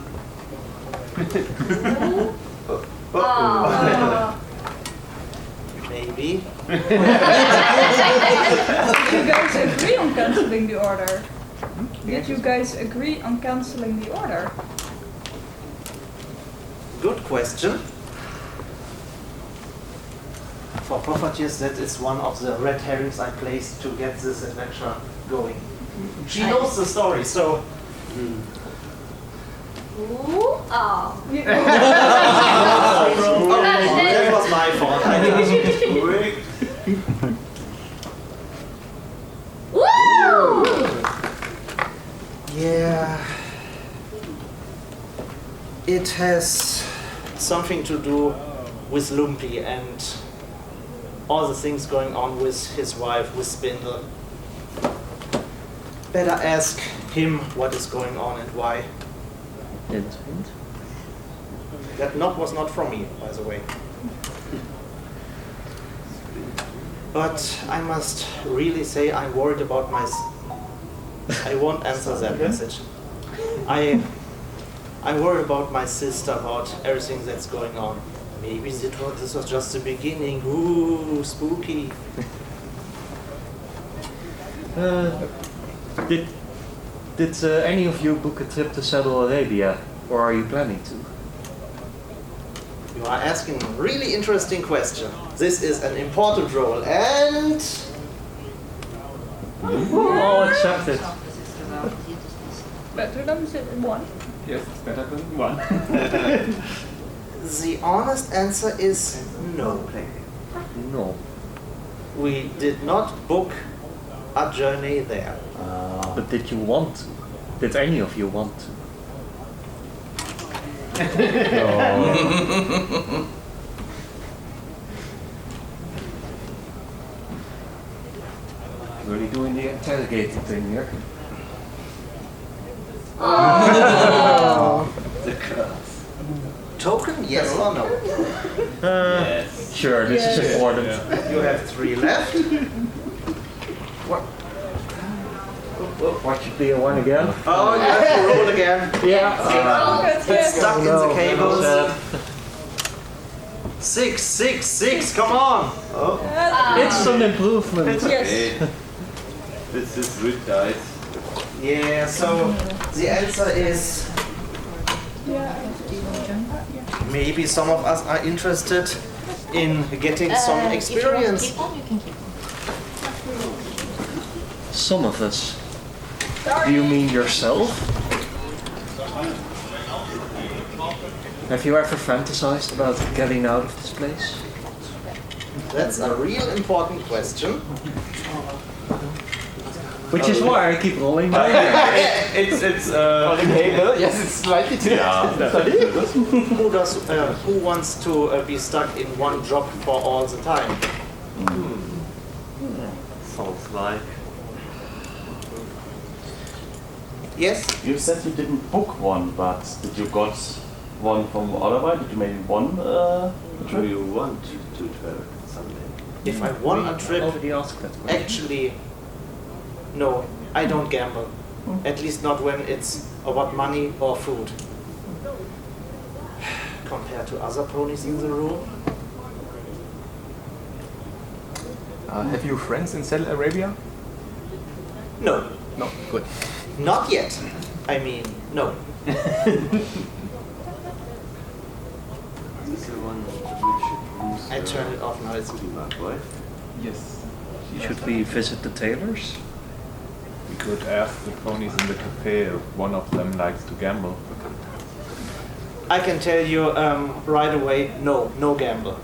Speaker 1: Maybe.
Speaker 2: Did you guys agree on cancelling the order? Did you guys agree on cancelling the order?
Speaker 1: Good question. For properties, that is one of the red herrings I placed to get this adventure going. She knows the story, so.
Speaker 4: Ooh, oh.
Speaker 1: That was my fault. I didn't.
Speaker 4: Woo!
Speaker 1: Yeah. It has something to do with Lumpy and all the things going on with his wife, with Spindle. Better ask him what is going on and why.
Speaker 5: Hint, hint.
Speaker 1: That was not from me, by the way. But I must really say I'm worried about my... I won't answer that message. I'm worried about my sister, about everything that's going on. Maybe this was just the beginning. Ooh, spooky.
Speaker 5: Did any of you book a trip to Saudi Arabia, or are you planning to?
Speaker 1: You are asking a really interesting question. This is an important role, and...
Speaker 5: Oh, accepted.
Speaker 2: Better than one.
Speaker 3: Yes, it's better than one.
Speaker 1: The honest answer is no.
Speaker 5: No.
Speaker 1: We did not book a journey there.
Speaker 5: But did you want to? Did any of you want to? Really doing the interrogating thing here.
Speaker 12: The curse.
Speaker 1: Token, yes or no?
Speaker 12: Yes.
Speaker 5: Sure, this is important.
Speaker 1: You have 3 left.
Speaker 5: What should be a one again?
Speaker 1: Oh, you have to roll again.
Speaker 5: Yeah.
Speaker 1: It's stuck in the cables. 6, come on. Oh.
Speaker 5: It's an improvement.
Speaker 12: Hey, this is good, guys.
Speaker 1: Yeah, so the answer is maybe some of us are interested in getting some experience.
Speaker 4: If you want to keep them, you can keep them.
Speaker 5: Some of us. Do you mean yourself? Have you ever fantasized about getting out of this place?
Speaker 1: That's a real important question.
Speaker 5: Which is why I keep rolling my
Speaker 8: It's
Speaker 3: Yes, it's likely to.
Speaker 1: Who wants to be stuck in one job for all the time?
Speaker 12: Sounds like.
Speaker 1: Yes?
Speaker 7: You said you didn't book one, but did you got one from otherwise? Did you maybe won
Speaker 12: Do
Speaker 7: trip?
Speaker 12: you want to travel someday?
Speaker 1: If I won a trip,
Speaker 5: already asked that question.
Speaker 1: actually, no, I don't gamble. At least not when it's about money or food. Compared to other ponies in the room.
Speaker 9: Have you friends in Saudi Arabia?
Speaker 1: No,
Speaker 9: No, good.
Speaker 1: not yet. I mean, no.
Speaker 12: This is the one which
Speaker 1: I turn it off now. It's
Speaker 12: Mark, right?
Speaker 3: Yes.
Speaker 5: Should we visit the tailors?
Speaker 6: We could ask the ponies in the cafe if one of them likes to gamble.
Speaker 1: I can tell you right away, no gamble.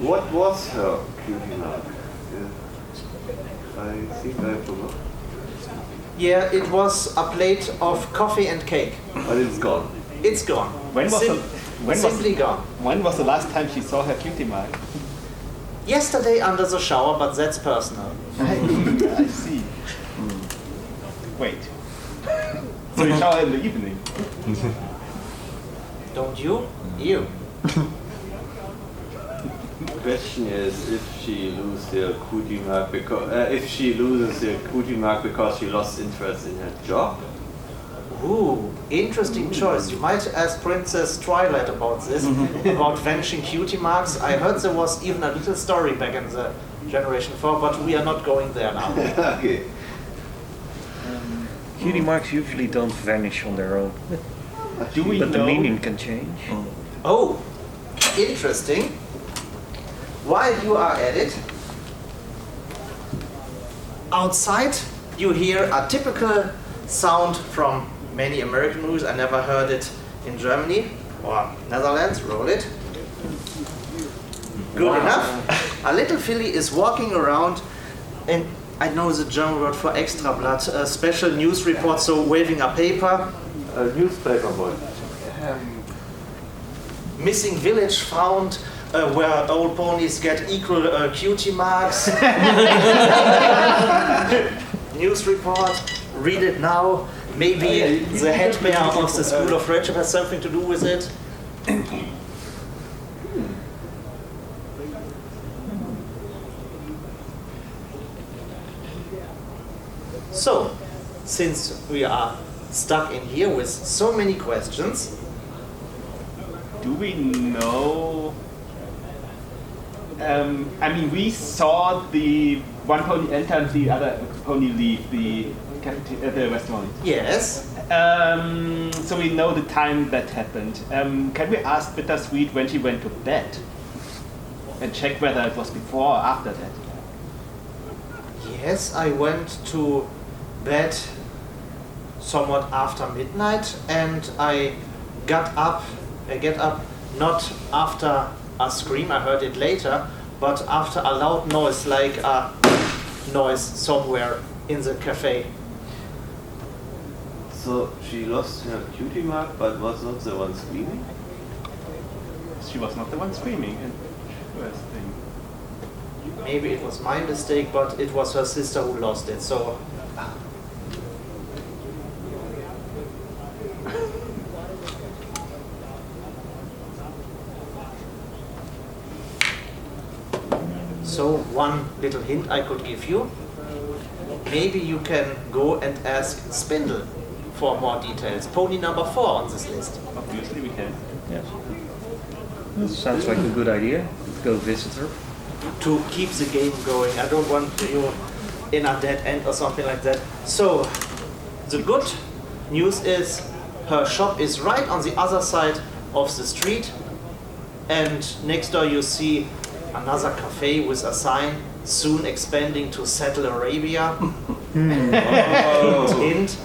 Speaker 12: What was her cutie mark? I think I forgot.
Speaker 1: Yeah, it was a plate of coffee and cake.
Speaker 12: But it's gone.
Speaker 1: It's gone. Simply gone.
Speaker 3: When was the last time she saw her cutie mark?
Speaker 1: Yesterday under the shower, but that's personal.
Speaker 3: I see. Wait. So you shower in the evening?
Speaker 1: Don't you? You.
Speaker 12: The question is if she loses her cutie mark because she lost interest in her job.
Speaker 1: Ooh, interesting choice. You might ask Princess Twilight about this, about vanishing cutie marks. I heard there was even a little story back in the Generation 4, but we are not going there now.
Speaker 12: Okay.
Speaker 5: Cutie marks usually don't vanish on their own,
Speaker 3: Do we
Speaker 5: but the
Speaker 3: know?
Speaker 5: meaning can change.
Speaker 1: Oh, interesting. While you are at it, outside you hear a typical sound from many American movies. I never heard it in Germany or Netherlands. Roll it. Good enough. A little filly is walking around, and I know the German word for extra blood, a special news report, so waving a paper.
Speaker 12: A newspaper boy.
Speaker 1: Missing village found where old ponies get equal cutie marks. News report, read it now. Maybe the head mayor of the School of Friendship has something to do with it. So, since we are stuck in here with so many questions,
Speaker 3: Do we know? We saw the one pony enter and the other pony leave the restaurant.
Speaker 1: yes,
Speaker 3: So we know the time that happened. Can we ask Bittersweet when she went to bed? And check whether it was before or after that?
Speaker 1: yes, I went to bed somewhat after midnight, and I get up not after a scream, I heard it later, but after a loud noise, like a noise somewhere in the cafe.
Speaker 12: So she lost her cutie mark but was not the one screaming?
Speaker 3: She was not the one screaming. Interesting.
Speaker 1: Maybe it was my mistake, but it was her sister who lost it, so... So one little hint I could give you, maybe you can go and ask Spindle for more details. Pony number 4 on this list.
Speaker 3: Obviously we can.
Speaker 5: Yes. That sounds like a good idea. Go visit her.
Speaker 1: To keep the game going. I don't want you in a dead end or something like that. So, the good news is her shop is right on the other side of the street, and next door you see another cafe with a sign, soon expanding to Saddle Arabia. Hint, hint.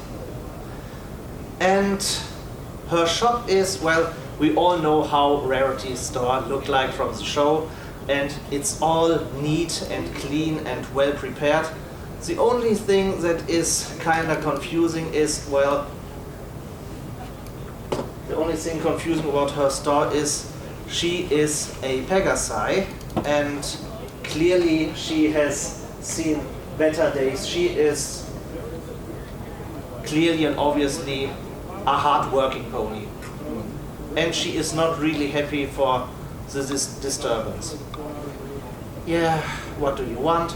Speaker 1: And her shop is, well, we all know how Rarity store looked like from the show, and it's all neat and clean and well prepared. The only thing that is kind of confusing is, well, the only thing confusing about her store is she is a Pegasi, and clearly she has seen better days. She is clearly and obviously a hard-working pony, and she is not really happy for this disturbance. Yeah, what do you want?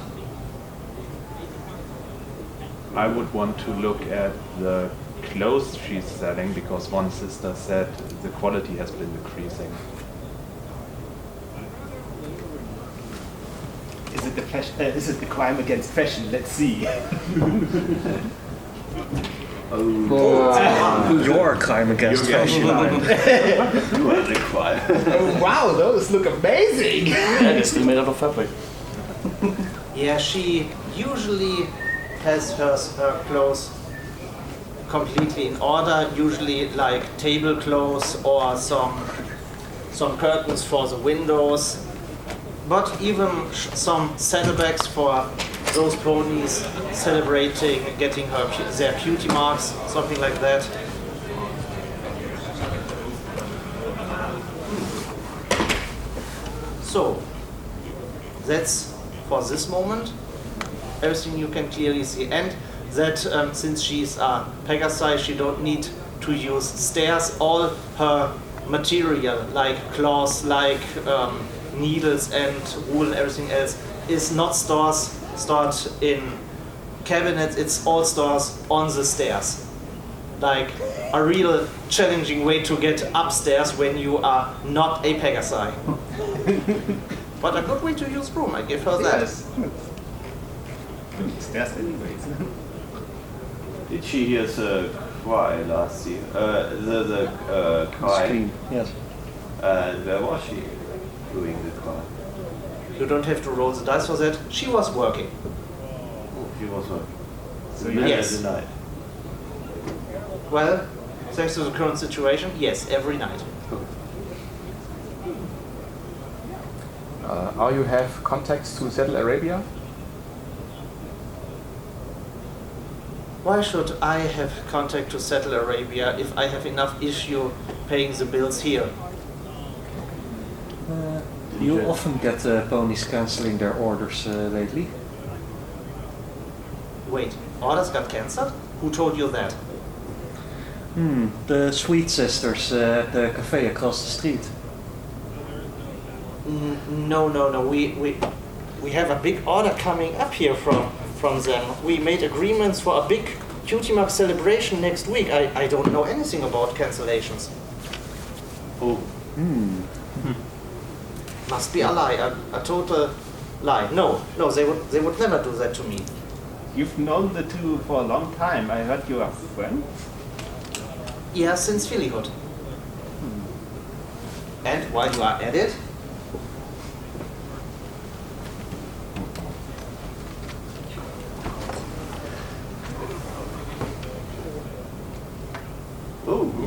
Speaker 8: I would want to look at the clothes she's selling, because one sister said the quality has been decreasing.
Speaker 3: Is it the crime against fashion? Let's see.
Speaker 5: Your crime against fashion.
Speaker 12: You are the crime.
Speaker 3: Oh, wow, those look amazing!
Speaker 7: Yeah, they're still made out of fabric.
Speaker 1: Yeah, she usually has her clothes completely in order, usually like tablecloths or some curtains for the windows, but even some saddlebags for those ponies celebrating getting their beauty marks, something like that. So, that's for this moment. Everything you can clearly see, and that since she's a Pegasi, she don't need to use stairs. All her material, like cloths, like needles and wool and everything else, is not stored in cabinets. It's all stores on the stairs. Like a real challenging way to get upstairs when you are not a Pegasi. But a good way to use room, I give her that.
Speaker 3: Yes. Stairs anyways.
Speaker 12: Did she hear the cry last year? The cry?
Speaker 5: Scream, yes.
Speaker 12: And where was she doing the cry?
Speaker 1: You don't have to roll the dice for that. She was working.
Speaker 12: Oh, she was working.
Speaker 3: So
Speaker 1: yes.
Speaker 12: The night.
Speaker 1: Well, thanks to the current situation, yes, every night.
Speaker 9: Are you have contacts to Saudi Arabia?
Speaker 1: Why should I have contact to Saudi Arabia if I have enough issue paying the bills here?
Speaker 5: You often get ponies cancelling their orders lately.
Speaker 1: Wait, orders got cancelled? Who told you that?
Speaker 5: The Sweet Sisters at the cafe across the street.
Speaker 1: No. We have a big order coming up here from them. We made agreements for a big Cutie Mark celebration next week. I don't know anything about cancellations.
Speaker 12: Oh.
Speaker 1: Must be a lie, a total lie. No, they would never do that to me.
Speaker 3: You've known the two for a long time. I heard you are friends.
Speaker 1: Yeah, since fillyhood. And while you are at it,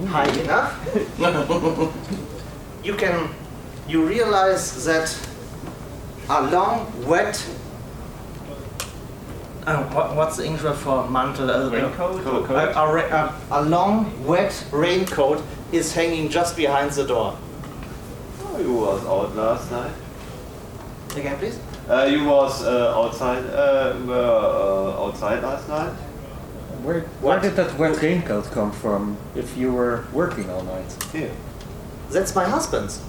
Speaker 1: high enough, you realize that a long, wet, what's the English word for mantle?
Speaker 3: Raincoat?
Speaker 1: A long, wet raincoat is hanging just behind the door.
Speaker 12: Oh, you was out last night.
Speaker 1: Again, please.
Speaker 12: You was outside last night.
Speaker 5: Where did that wet raincoat come from if you were working all night?
Speaker 12: Here.
Speaker 1: That's my husband's.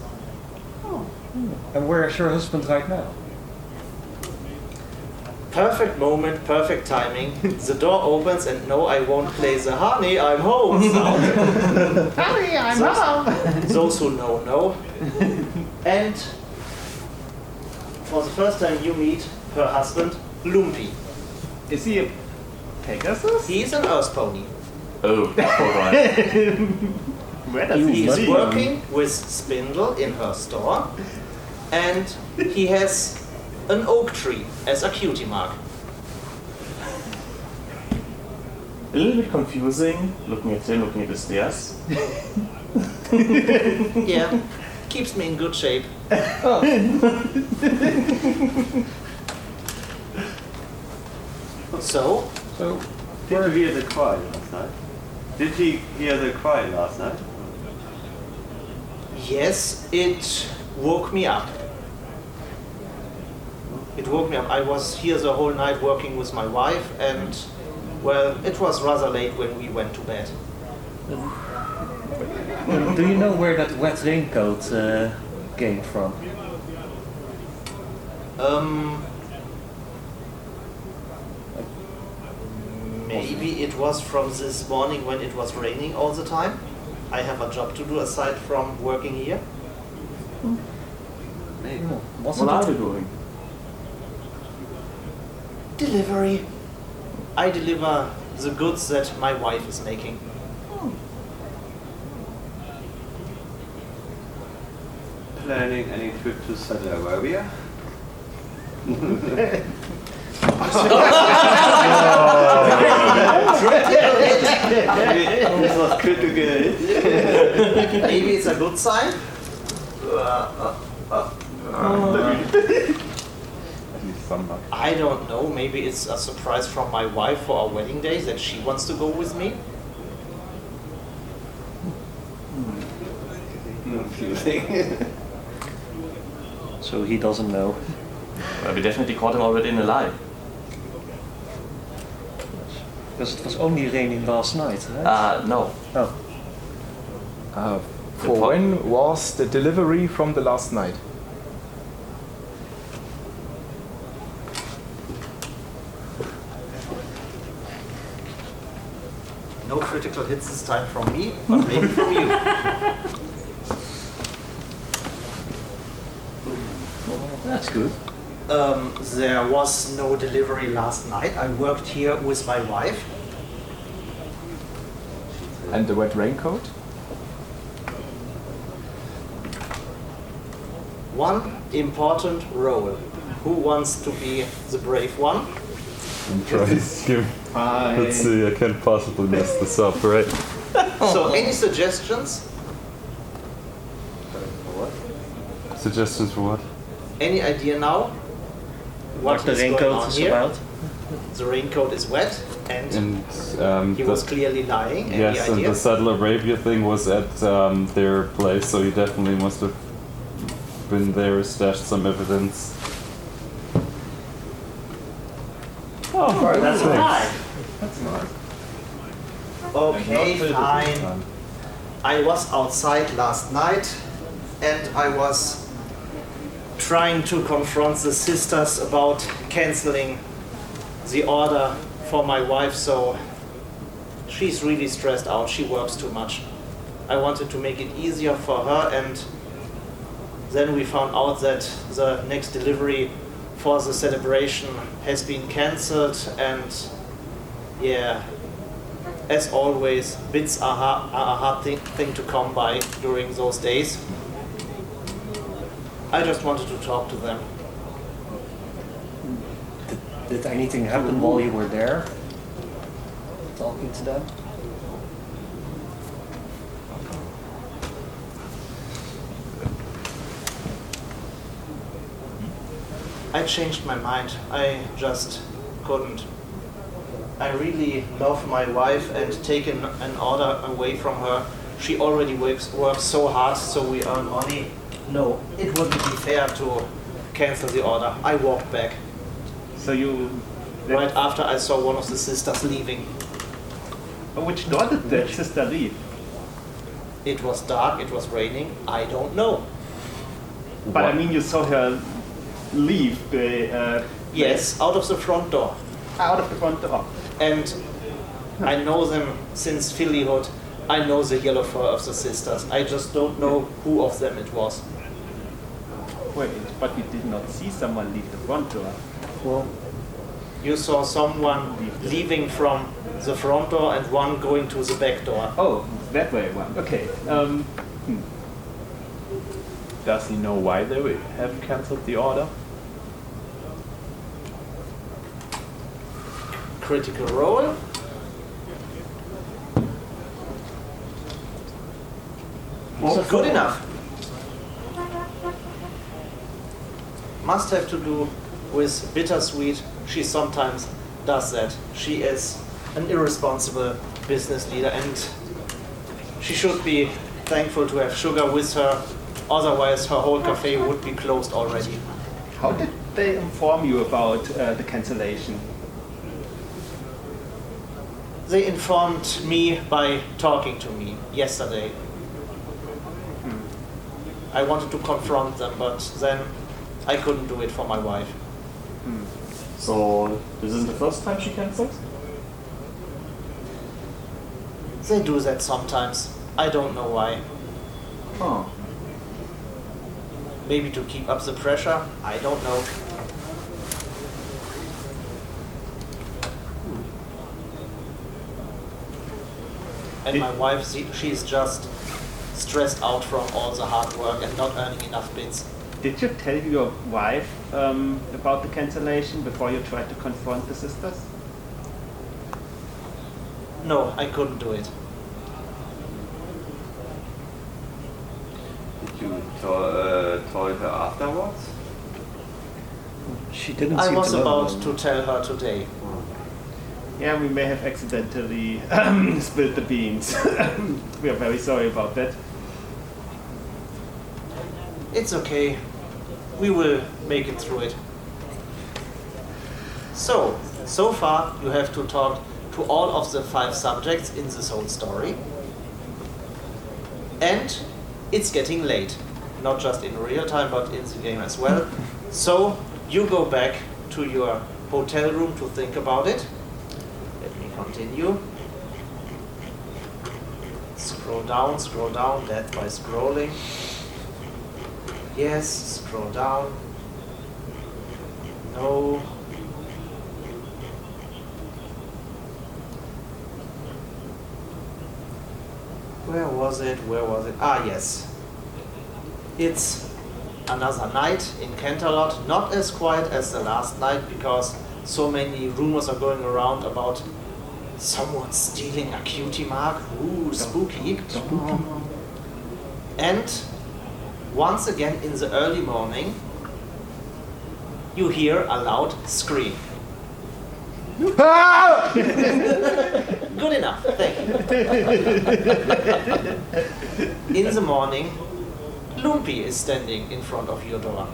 Speaker 5: And where is your husband right now?
Speaker 1: Perfect moment, perfect timing. The door opens and no, I won't play the honey, I'm home sound.
Speaker 3: Honey, I'm home!
Speaker 1: Those who know. And for the first time you meet her husband, Lumpy.
Speaker 3: Is he a Pegasus?
Speaker 1: He's an earth pony.
Speaker 7: Oh, alright.
Speaker 3: Where does he
Speaker 1: He's
Speaker 3: live?
Speaker 1: working with Spindle in her store, and he has an oak tree as a cutie mark.
Speaker 7: A little bit confusing, looking at him, looking at the stairs.
Speaker 1: Yeah, keeps me in good shape. So,
Speaker 12: Did you hear the cry last night? Did he hear the cry last night?
Speaker 1: yes, it woke me up. It woke me up. I was here the whole night working with my wife, and well, it was rather late when we went to bed.
Speaker 5: Do you know where that wet raincoat came from?
Speaker 1: Maybe it was from this morning when it was raining all the time. I have a job to do aside from working here.
Speaker 12: Maybe.
Speaker 7: What are you doing?
Speaker 1: Delivery. I deliver the goods that my wife is making.
Speaker 12: Planning any trip to Saudi Arabia? This was critical.
Speaker 1: Maybe it's a good sign.
Speaker 8: At least some luck.
Speaker 1: I don't know. Maybe it's a surprise from my wife for our wedding day that she wants to go with me.
Speaker 5: So he doesn't know.
Speaker 7: Well, we definitely caught him already in a lie.
Speaker 5: Because it was only raining last night, right?
Speaker 7: No.
Speaker 5: Oh.
Speaker 9: For when was the delivery from the last night?
Speaker 1: No critical hits this time from me, but maybe from you.
Speaker 5: That's good.
Speaker 1: There was no delivery last night. I worked here with my wife.
Speaker 9: And the wet raincoat?
Speaker 1: One important role. Who wants to be the brave one?
Speaker 6: I'm trying to give. Let's see, I can't possibly mess this up, right?
Speaker 1: So, any suggestions?
Speaker 6: Suggestions for what?
Speaker 1: Any idea now?
Speaker 5: What the
Speaker 1: is going
Speaker 5: raincoat
Speaker 1: on
Speaker 5: is
Speaker 1: here?
Speaker 5: about?
Speaker 1: The raincoat is wet, and he was clearly lying. Any
Speaker 6: yes, and
Speaker 1: idea?
Speaker 6: the Saddle Arabia thing was at their place, so he definitely must have been there, stashed some evidence.
Speaker 1: Oh,
Speaker 11: That's a lie.
Speaker 6: That's nice.
Speaker 1: Okay, fine. I was outside last night, and I was trying to confront the sisters about canceling the order for my wife, so she's really stressed out. She works too much. I wanted to make it easier for her, and then we found out that the next delivery for the celebration has been cancelled, and yeah, as always, bits are a hard thing to come by during those days. I just wanted to talk to them.
Speaker 5: Did anything happen while you were there? Talking to them?
Speaker 1: I changed my mind. I just couldn't. I really love my wife, and taking an order away from her, she already works so hard, so we earn money. No, it wouldn't be fair to cancel the order. I walked back.
Speaker 3: So you...
Speaker 1: Right after I saw one of the sisters leaving.
Speaker 3: Which door did the sister leave?
Speaker 1: It was dark, it was raining, I don't know.
Speaker 3: But I mean, you saw her leave the...
Speaker 1: Yes, out of the front door.
Speaker 3: Out of the front door.
Speaker 1: And I know them since Phillyhood. I know the yellow fur of the sisters. I just don't know who of them it was.
Speaker 3: Wait, but you did not see someone leave the front door.
Speaker 1: Well, you saw someone leaving from the front door and one going to the back door.
Speaker 3: Oh, that way one. Okay.
Speaker 8: Does he know why they have cancelled the order?
Speaker 1: Critical role. Not good enough. Must have to do with bittersweet. She sometimes does that. She is an irresponsible business leader, and she should be thankful to have sugar with her, otherwise her whole cafe would be closed already.
Speaker 3: How did they inform you about the cancellation?
Speaker 1: They informed me by talking to me yesterday. I wanted to confront them, but then I couldn't do it for my wife.
Speaker 7: So, this is the first time she cancels?
Speaker 1: They do that sometimes. I don't know why.
Speaker 7: Oh.
Speaker 1: Maybe to keep up the pressure? I don't know. And my wife, she's just stressed out from all the hard work and not earning enough bits.
Speaker 3: Did you tell your wife about the cancellation before you tried to confront the sisters?
Speaker 1: No, I couldn't do it.
Speaker 12: Did you tell her afterwards?
Speaker 5: She didn't
Speaker 1: I
Speaker 5: seem
Speaker 1: was
Speaker 5: to know.
Speaker 1: about to tell her today.
Speaker 3: Yeah, we may have accidentally spilled the beans. We are very sorry about that.
Speaker 1: It's okay. We will make it through it. So far you have to talk to all of the 5 subjects in this whole story. And it's getting late. Not just in real time, but in the game as well. So you go back to your hotel room to think about it. Let me continue. Scroll down, death by scrolling. Yes, scroll down. No. Where was it? Ah, yes. It's another night in Canterlot, not as quiet as the last night because so many rumors are going around about someone stealing a cutie mark. Ooh, spooky. And once again in the early morning, you hear a loud scream. Good enough, thank you. In the morning, Lumpy is standing in front of your door.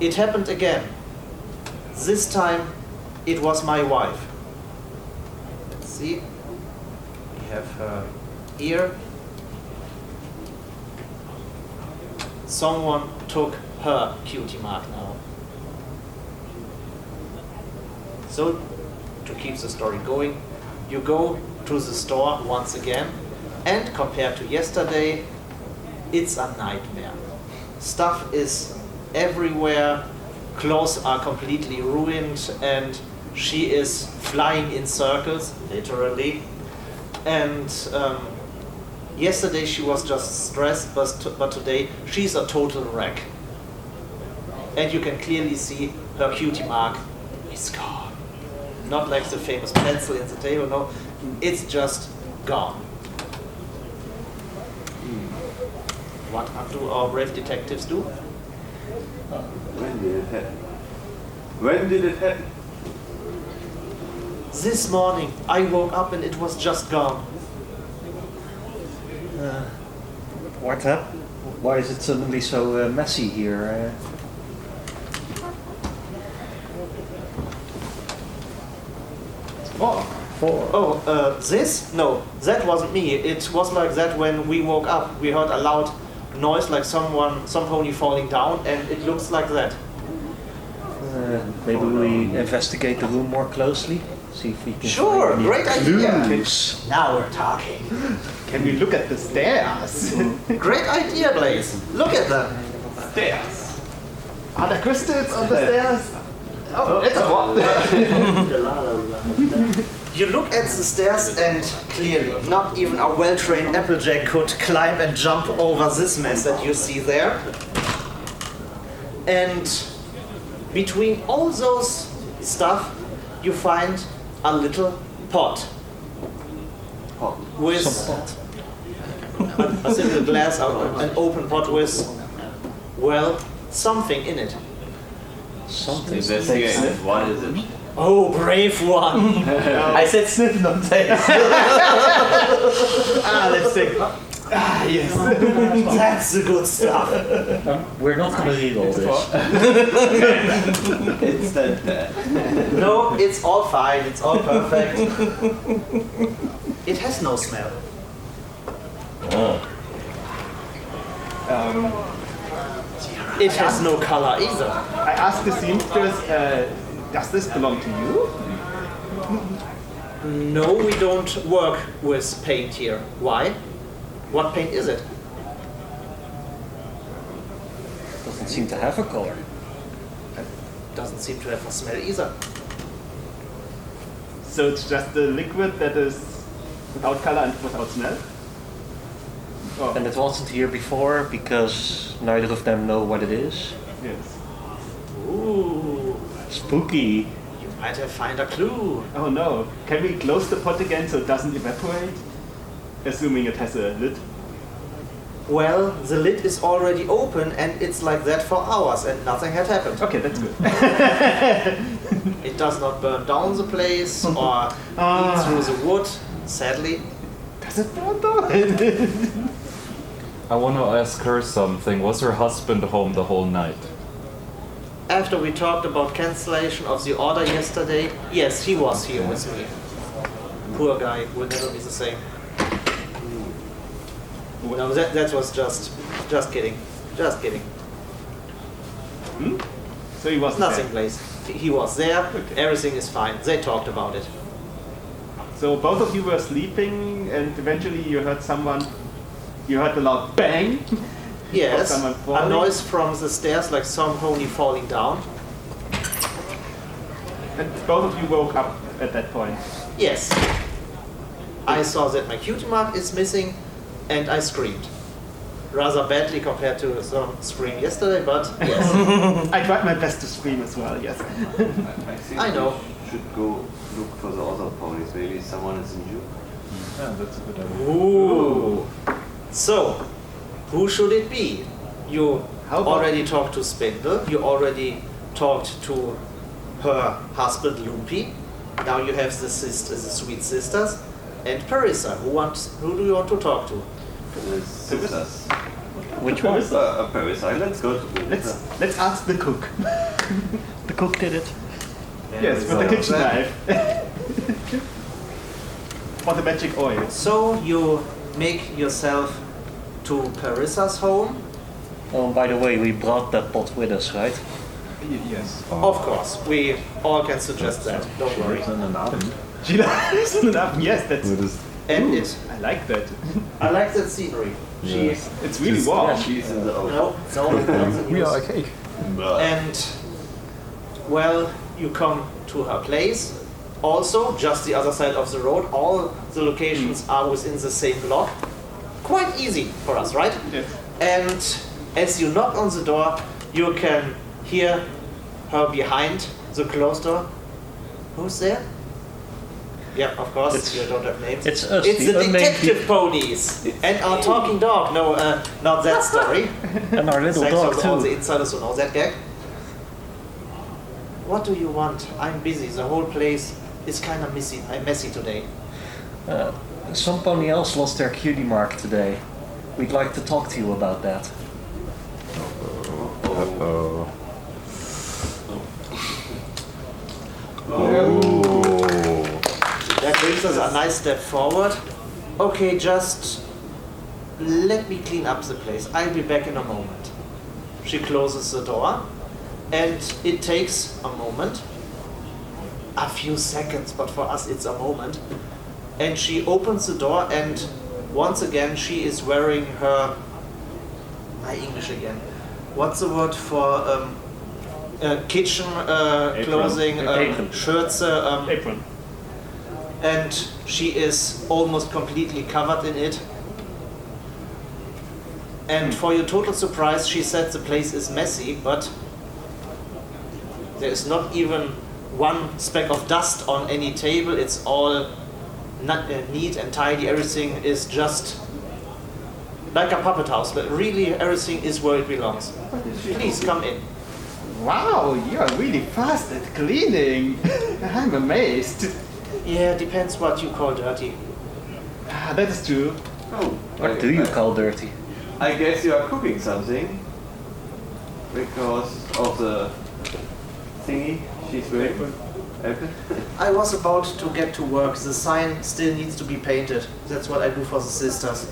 Speaker 1: It happened again. This time, it was my wife. Let's see. We have her here. Someone took her cutie mark now. So, to keep the story going, you go to the store once again, and compared to yesterday, it's a nightmare. Stuff is everywhere, clothes are completely ruined, and she is flying in circles, literally. And yesterday she was just stressed, but today she's a total wreck. And you can clearly see her cutie mark is gone. Not like the famous pencil in the table, no. It's just gone. What do our brave detectives do?
Speaker 12: When did it happen? When did it happen?
Speaker 1: This morning, I woke up and it was just gone.
Speaker 5: What happened? Why is it suddenly so messy here?
Speaker 1: This? No, that wasn't me. It was like that when we woke up. We heard a loud noise like some pony falling down, and it looks like that.
Speaker 5: Maybe we investigate the room more closely? See if we can
Speaker 1: Sure,
Speaker 5: find any
Speaker 1: great idea.
Speaker 5: clues.
Speaker 1: Now we're talking.
Speaker 3: Can we look at the stairs?
Speaker 1: Great idea, Blaze. Look at them.
Speaker 3: Stairs. Are there crystals on the stairs? Oh, it's a wall.
Speaker 1: You look at the stairs and clearly, not even a well-trained Applejack could climb and jump over this mess that you see there. And between all those stuff, you find a little pot with a simple glass, an open pot with, well, something in it.
Speaker 5: Something.
Speaker 12: Investigate it. What is it?
Speaker 1: Oh, brave one!
Speaker 5: I said sniff, not taste.
Speaker 3: Let's take. Yes.
Speaker 1: That's the good stuff.
Speaker 5: We're not going to read all this.
Speaker 12: It's that bad.
Speaker 1: No, it's all fine. It's all perfect. It has no smell. It has no color either.
Speaker 3: I asked the seamstress, does this belong to you?
Speaker 1: No, we don't work with paint here. Why? What paint is it?
Speaker 5: Doesn't seem to have a color.
Speaker 1: Doesn't seem to have a smell either.
Speaker 3: So it's just the liquid that is without color and without smell? Oh.
Speaker 5: And it wasn't here before because neither of them know what it is.
Speaker 3: Yes.
Speaker 1: Ooh,
Speaker 5: Spooky.
Speaker 1: you might have found a clue.
Speaker 3: Oh no. Can we close the pot again so it doesn't evaporate? Assuming it has a lid.
Speaker 1: Well, the lid is already open and it's like that for hours and nothing had happened.
Speaker 3: Okay, that's good.
Speaker 1: It does not burn down the place or eat through the wood, sadly.
Speaker 3: Does it burn down?
Speaker 6: I want to ask her something. Was her husband home the whole night?
Speaker 1: After we talked about cancellation of the order yesterday, yes, he was here with me. Poor guy, will never be the same. No, that was just kidding. Just kidding.
Speaker 3: So he was
Speaker 1: Nothing,
Speaker 3: there.
Speaker 1: place. He was there, everything is fine. They talked about it.
Speaker 3: So both of you were sleeping and eventually you heard someone, you heard a loud bang.
Speaker 1: Yes,
Speaker 3: someone
Speaker 1: a
Speaker 3: falling.
Speaker 1: noise from the stairs like some pony falling down.
Speaker 3: And both of you woke up at that point.
Speaker 1: Yes. I saw that my cutie mark is missing and I screamed. Rather badly compared to some scream yesterday, but yes.
Speaker 3: I tried my best to scream as well, yes.
Speaker 12: I think
Speaker 1: I know.
Speaker 12: we should go look for the other ponies. Maybe someone is injured.
Speaker 8: Yeah, that's a good idea.
Speaker 1: Ooh. So, who should it be? You
Speaker 3: How about-
Speaker 1: already talked to Spindle, you already talked to her husband Loopy, now you have the sweet sisters, and Parissa. Who do you want to talk to?
Speaker 12: The sisters.
Speaker 5: Which one?
Speaker 12: Paris. Let's go to
Speaker 3: Let's ask the cook.
Speaker 5: The cook did it.
Speaker 3: Yes, with the kitchen knife. For the magic oil.
Speaker 1: So you make yourself to Parissa's home.
Speaker 5: Oh, by the way, we brought that pot with us, right?
Speaker 8: Yes.
Speaker 1: Of course, we all can suggest that. Don't worry.
Speaker 8: In an oven.
Speaker 3: She lies in an oven. Yes, that's.
Speaker 1: And it.
Speaker 3: I like that.
Speaker 1: I like that scenery.
Speaker 3: It's really warm.
Speaker 12: She's in the oven.
Speaker 1: No,
Speaker 9: We are a cake.
Speaker 1: And well, you come to her place. Also, just the other side of the road. All the locations are within the same block. Quite easy for us, right?
Speaker 3: Yes.
Speaker 1: And as you knock on the door, you can hear her behind the closed door. Who's there? Yeah, of course, you don't have names.
Speaker 5: It's us,
Speaker 1: It's
Speaker 5: the
Speaker 1: the
Speaker 5: unnamed
Speaker 1: detective ponies and our talking dog. No, not that story.
Speaker 5: And our little
Speaker 1: Thanks
Speaker 5: dog
Speaker 1: for all the
Speaker 5: too.
Speaker 1: insiders who know that gag. What do you want? I'm busy. The whole place is kind of messy today.
Speaker 5: Some pony else lost their cutie mark today. We'd like to talk to you about that.
Speaker 6: Uh-oh.
Speaker 1: That brings us a nice step forward. Okay, just let me clean up the place. I'll be back in a moment. She closes the door, and it takes a moment, a few seconds, but for us it's a moment. And she opens the door, and once again she is wearing her, my English again. What's the word for kitchen clothing,
Speaker 3: Apron.
Speaker 1: shirts?
Speaker 3: Apron.
Speaker 1: And she is almost completely covered in it. And for your total surprise, she said the place is messy, but there is not even one speck of dust on any table. It's all neat and tidy. Everything is just like a puppet house, but really everything is where it belongs. Please come in.
Speaker 3: Wow, you are really fast at cleaning. I'm amazed.
Speaker 1: Yeah, depends what you call dirty.
Speaker 3: Ah, that is true.
Speaker 12: Oh,
Speaker 5: What do you call dirty?
Speaker 12: I guess you are cooking something because of the thingy she's wearing. Apple.
Speaker 1: I was about to get to work. The sign still needs to be painted. That's what I do for the sisters.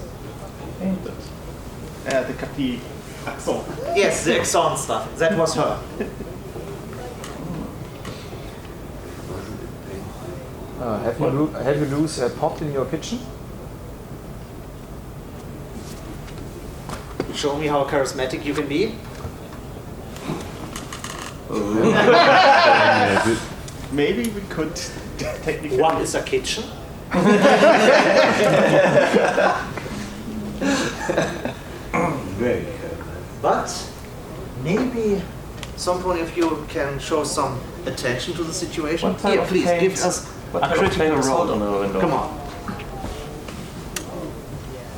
Speaker 3: The Capi accent.
Speaker 1: Yes, the Exxon stuff. That was her.
Speaker 9: Have you lose a pot in your kitchen?
Speaker 1: Show me how charismatic you can be.
Speaker 3: Maybe we could technically.
Speaker 1: What is a kitchen?
Speaker 12: Very
Speaker 1: But maybe some point of you can show some attention to the situation.
Speaker 10: What type
Speaker 1: Here,
Speaker 10: of
Speaker 1: please
Speaker 10: paint?
Speaker 1: give us
Speaker 10: What
Speaker 1: a
Speaker 10: type of
Speaker 1: critical
Speaker 10: paint is
Speaker 1: roll.
Speaker 10: on the window?
Speaker 1: Come on.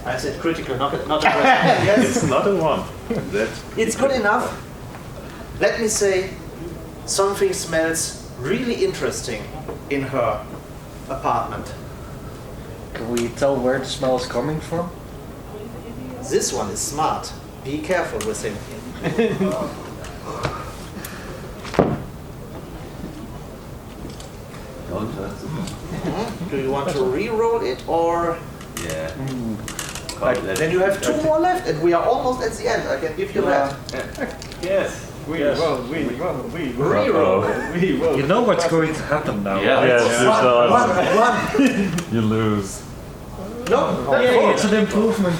Speaker 1: I said critical, not aggressive. Yes,
Speaker 8: It's not a one. That's
Speaker 1: it's good enough. Let me say, something smells really interesting in her apartment.
Speaker 5: Can we tell where the smell is coming from?
Speaker 1: This one is smart. Be careful with him.
Speaker 12: Don't touch the
Speaker 1: Do you want to re-roll it, or
Speaker 12: Yeah.
Speaker 1: then you have two more left, and we are almost at the end. I can give you that.
Speaker 12: Yes.
Speaker 3: We roll.
Speaker 5: You know what's going to happen now.
Speaker 7: Yeah.
Speaker 6: Yes, you does.
Speaker 1: One.
Speaker 6: You lose.
Speaker 1: No,
Speaker 5: Yay, it's an improvement.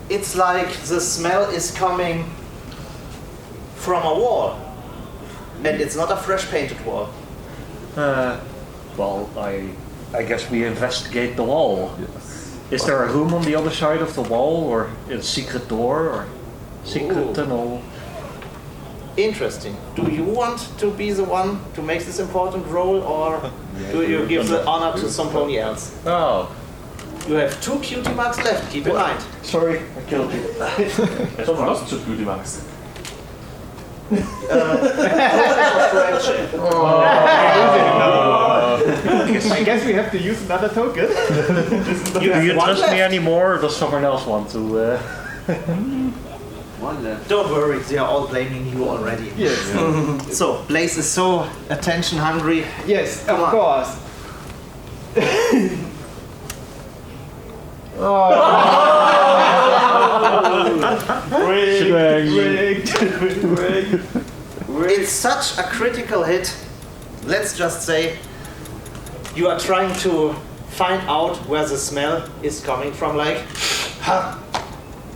Speaker 1: it's like the smell is coming from a wall, and it's not a fresh painted wall.
Speaker 5: Well, I guess we investigate the wall.
Speaker 6: Yes.
Speaker 5: Is there a room on the other side of the wall, or a secret door, or secret
Speaker 1: Ooh.
Speaker 5: tunnel?
Speaker 1: Interesting. Do you want to be the one to make this important role, or do you give the honor to somebody else?
Speaker 5: Oh,
Speaker 1: You have two cutie marks left, keep in mind.
Speaker 5: sorry, I killed you.
Speaker 7: Someone else took beauty marks.
Speaker 1: Friendship.
Speaker 3: I guess we have to use another token.
Speaker 1: You
Speaker 5: Do you
Speaker 1: have one
Speaker 5: trust me
Speaker 1: left.
Speaker 5: anymore, or does someone else want to?
Speaker 12: One left.
Speaker 1: Don't worry, they are all blaming you already.
Speaker 3: Yes.
Speaker 1: So, Blaze is so attention hungry.
Speaker 3: Yes,
Speaker 1: Come
Speaker 3: of
Speaker 1: on.
Speaker 3: course.
Speaker 1: It's such a critical hit. Let's just say you are trying to find out where the smell is coming from, like,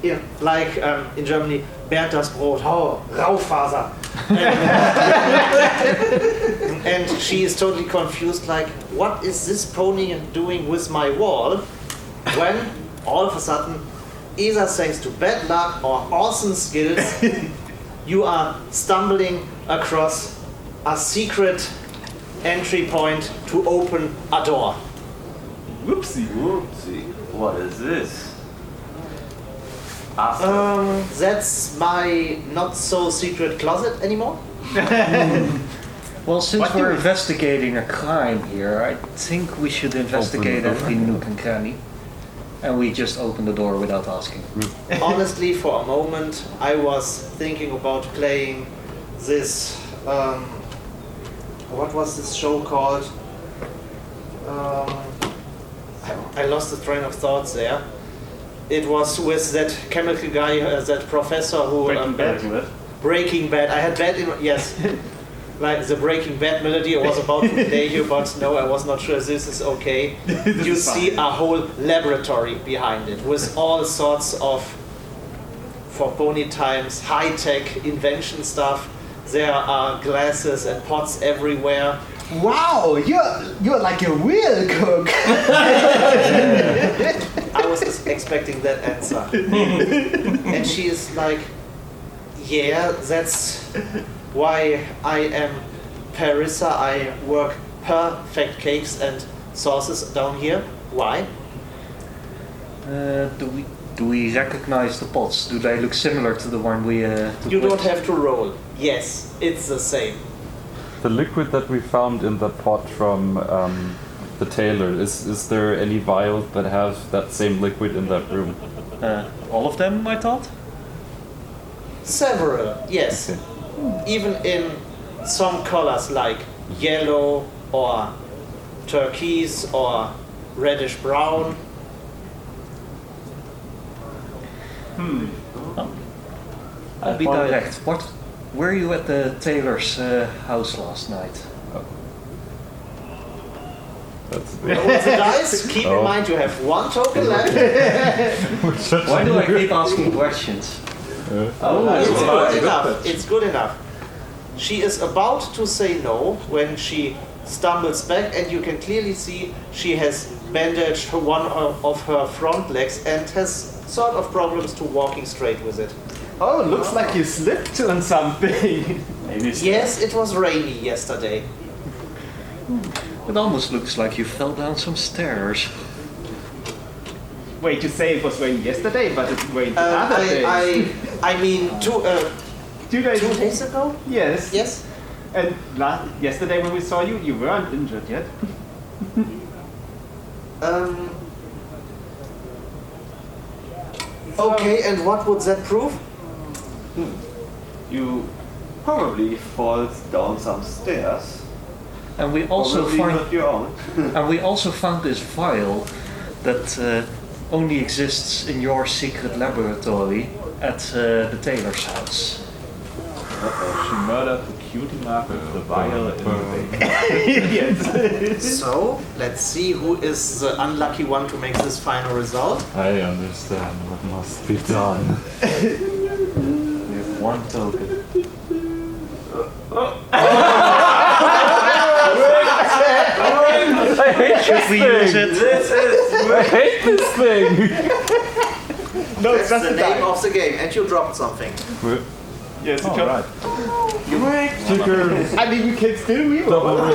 Speaker 1: in Germany, Bernd das Brot, Raufaser. And she is totally confused, like, what is this pony doing with my wall? When all of a sudden, either thanks to bad luck or awesome skills, you are stumbling across a secret entry point to open a door.
Speaker 3: Whoopsie.
Speaker 12: Whoopsie. What is this?
Speaker 1: That's my not so secret closet anymore.
Speaker 5: Well, since
Speaker 3: What do
Speaker 5: we're
Speaker 3: we-
Speaker 5: investigating a crime here, I think we should investigate
Speaker 6: the door.
Speaker 5: every nook and cranny. And we just open the door without asking.
Speaker 1: Honestly, for a moment, I was thinking about playing this. What was this show called? I lost the train of thoughts there. It was with that chemical guy, that professor who Breaking Bad. I had bad in yes, like the Breaking Bad melody. I was about to play you, but no, I was not sure this is okay. You see a whole laboratory behind it with all sorts of, for pony times, high-tech invention stuff. There are glasses and pots everywhere.
Speaker 3: Wow, you're like a real cook.
Speaker 1: I was expecting that answer. And she is like, yeah, that's why I am Parissa. I work perfect cakes and sauces down here. Why?
Speaker 5: Do we recognize the pots? Do they look similar to the one we took
Speaker 1: You
Speaker 5: with?
Speaker 1: don't have to roll. Yes, it's the same.
Speaker 6: The liquid that we found in the pot from the tailor, is there any vials that have that same liquid in that room?
Speaker 5: All of them, I thought?
Speaker 1: Several, yes.
Speaker 6: Okay.
Speaker 1: Even in some colors like yellow or turquoise or reddish brown.
Speaker 5: I'll be direct. Were you at the tailor's house last night?
Speaker 6: That's
Speaker 1: Roll the dice. Keep in mind you have one token left.
Speaker 5: Why do I keep asking questions?
Speaker 1: It's good enough. It's good enough. She is about to say no when she stumbles back, and you can clearly see she has bandaged one of her front legs and has sort of problems to walking straight with it.
Speaker 3: Oh, looks like you slipped on something.
Speaker 7: Maybe
Speaker 1: Yes, it was rainy yesterday.
Speaker 5: It almost looks like you fell down some stairs.
Speaker 3: Wait, you say it was raining yesterday, but it rained the other day.
Speaker 1: I mean, 2
Speaker 3: days.
Speaker 1: 2 days ago?
Speaker 3: Yes.
Speaker 1: Yes.
Speaker 3: And yesterday when we saw you, you weren't injured yet.
Speaker 1: Okay, and what would that prove?
Speaker 12: You probably fall down some stairs.
Speaker 5: And we also
Speaker 12: Probably
Speaker 5: find
Speaker 12: not your own.
Speaker 5: and we also found this vial that only exists in your secret laboratory at the tailor's house.
Speaker 8: She murdered the cutie mark with the vial in the baby.
Speaker 3: Yes.
Speaker 1: So, let's see who is the unlucky one to make this final result.
Speaker 6: I understand what must be done.
Speaker 5: We have one token. Should we use it?
Speaker 6: I hate this thing!
Speaker 3: No,
Speaker 1: That's
Speaker 3: it's just
Speaker 1: the
Speaker 3: a
Speaker 1: name
Speaker 3: die.
Speaker 1: of the game, and you dropped something.
Speaker 3: Yes,
Speaker 6: Oh,
Speaker 3: you
Speaker 6: right.
Speaker 3: I mean, you can still reroll.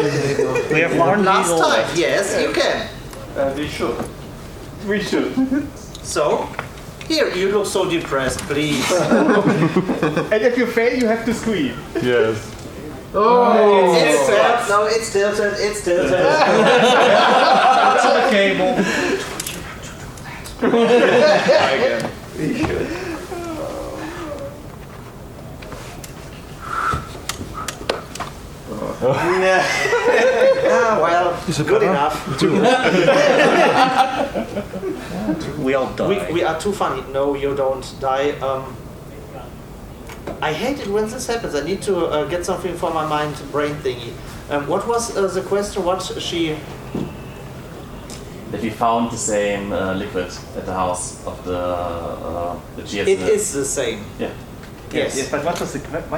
Speaker 5: We have one
Speaker 1: Last
Speaker 5: legal
Speaker 1: time,
Speaker 5: left.
Speaker 1: yes, you can.
Speaker 12: We should.
Speaker 3: We should.
Speaker 1: So, here, you look so depressed, please.
Speaker 3: And if you fail, you have to scream.
Speaker 6: Yes.
Speaker 1: It's tilted. No, it's tilted. It's tilted.
Speaker 5: It's on the cable.
Speaker 8: Again.
Speaker 1: Well, good enough.
Speaker 5: We all die.
Speaker 1: We are too funny. No, you don't die. I hate it when this happens. I need to get something for my mind brain thingy. What was the question? What she...
Speaker 7: that we found the same liquid at the house of the GS.
Speaker 1: It is the same.
Speaker 7: Yeah.
Speaker 1: Yes.
Speaker 3: Yes, but what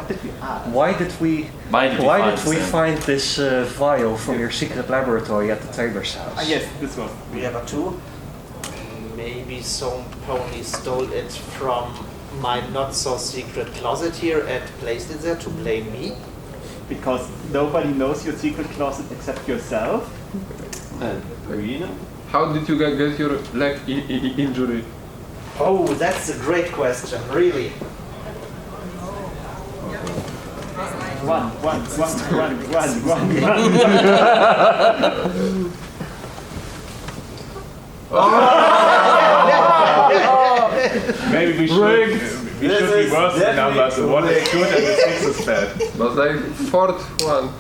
Speaker 3: did we ask?
Speaker 5: Why did we
Speaker 7: Why
Speaker 5: find this vial from your secret laboratory at the tailor's house?
Speaker 3: Yes, this one.
Speaker 1: We have a 2. Maybe some pony stole it from my not so secret closet here and placed it there to blame me.
Speaker 3: Because nobody knows your secret closet except yourself.
Speaker 12: And Arena?
Speaker 8: How did you get your leg injury?
Speaker 1: Oh, that's a great question, really.
Speaker 3: One.
Speaker 8: Maybe we should reverse the numbers. The 1 is good and the 6 is bad.
Speaker 13: But like fourth one.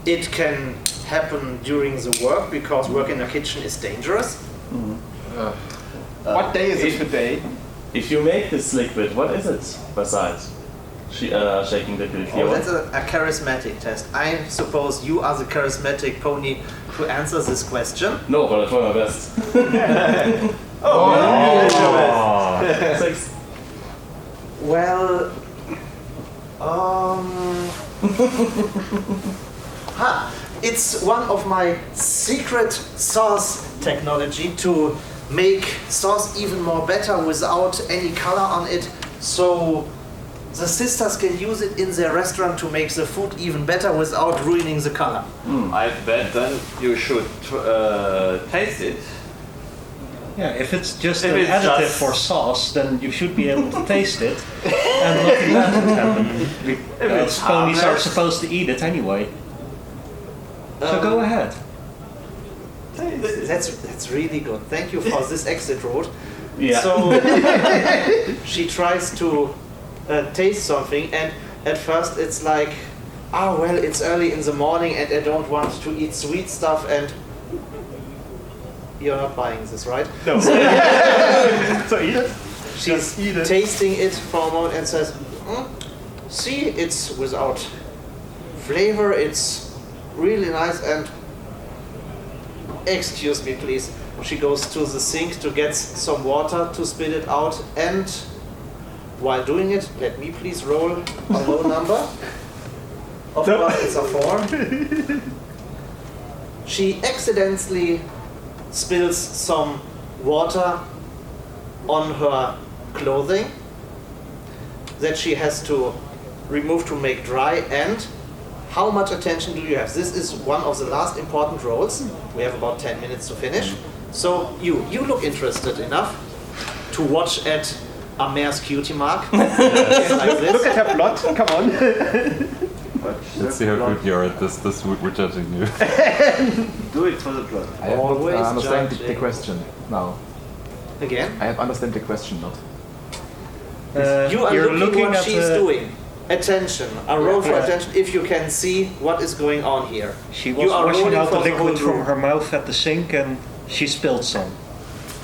Speaker 1: It can happen during the work because work in a kitchen is dangerous.
Speaker 3: What day is it today?
Speaker 7: If you make this liquid, what is it besides shaking liquid?
Speaker 1: Oh, that's a charismatic test. I suppose you are the charismatic pony to answer this question.
Speaker 7: No, but I try my best.
Speaker 1: Oh!
Speaker 7: 6.
Speaker 1: Well, it's one of my secret sauce technology to make sauce even more better without any color on it, so the sisters can use it in their restaurant to make the food even better without ruining the color.
Speaker 12: I bet then you should taste it.
Speaker 5: Yeah, if it's just
Speaker 12: If
Speaker 5: an
Speaker 12: it's
Speaker 5: additive
Speaker 12: just-
Speaker 5: for sauce, then you should be able to taste it, and nothing bad would happen. Because ponies are
Speaker 12: harmless.
Speaker 5: supposed to eat it anyway. So go ahead.
Speaker 1: That's really good. Thank you for this exit route.
Speaker 7: Yeah.
Speaker 1: So she tries to taste something, and at first it's like, well, it's early in the morning and I don't want to eat sweet stuff, and you're not buying this, right?
Speaker 3: No. So eat it.
Speaker 1: She's
Speaker 3: eat it.
Speaker 1: tasting it for a moment and says, see, it's without flavor, it's really nice, and excuse me please. She goes to the sink to get some water to spit it out, and while doing it, let me please roll a low number. Of course it's a 4. She accidentally spills some water on her clothing that she has to remove to make dry. And how much attention do you have? This is one of the last important rolls. We have about 10 minutes to finish. So you look interested enough to watch at a mare's cutie mark. Like this.
Speaker 3: Look at her plot. Come on.
Speaker 6: Let's see how good you are at this. We're judging you.
Speaker 12: Do it for the plot.
Speaker 9: I have not
Speaker 1: Always
Speaker 9: understand the
Speaker 1: judging.
Speaker 9: question now.
Speaker 1: Again?
Speaker 9: I have understand the question not.
Speaker 1: You are
Speaker 5: You're
Speaker 1: looking what
Speaker 5: at
Speaker 1: she's doing. Attention. A roll for
Speaker 5: Yeah.
Speaker 1: attention if you can see what is going on here.
Speaker 5: She
Speaker 1: You
Speaker 5: was
Speaker 1: are
Speaker 5: washing
Speaker 1: rolling
Speaker 5: out the
Speaker 1: for the whole
Speaker 5: liquid from
Speaker 1: room.
Speaker 5: her mouth at the sink, and she spilled some.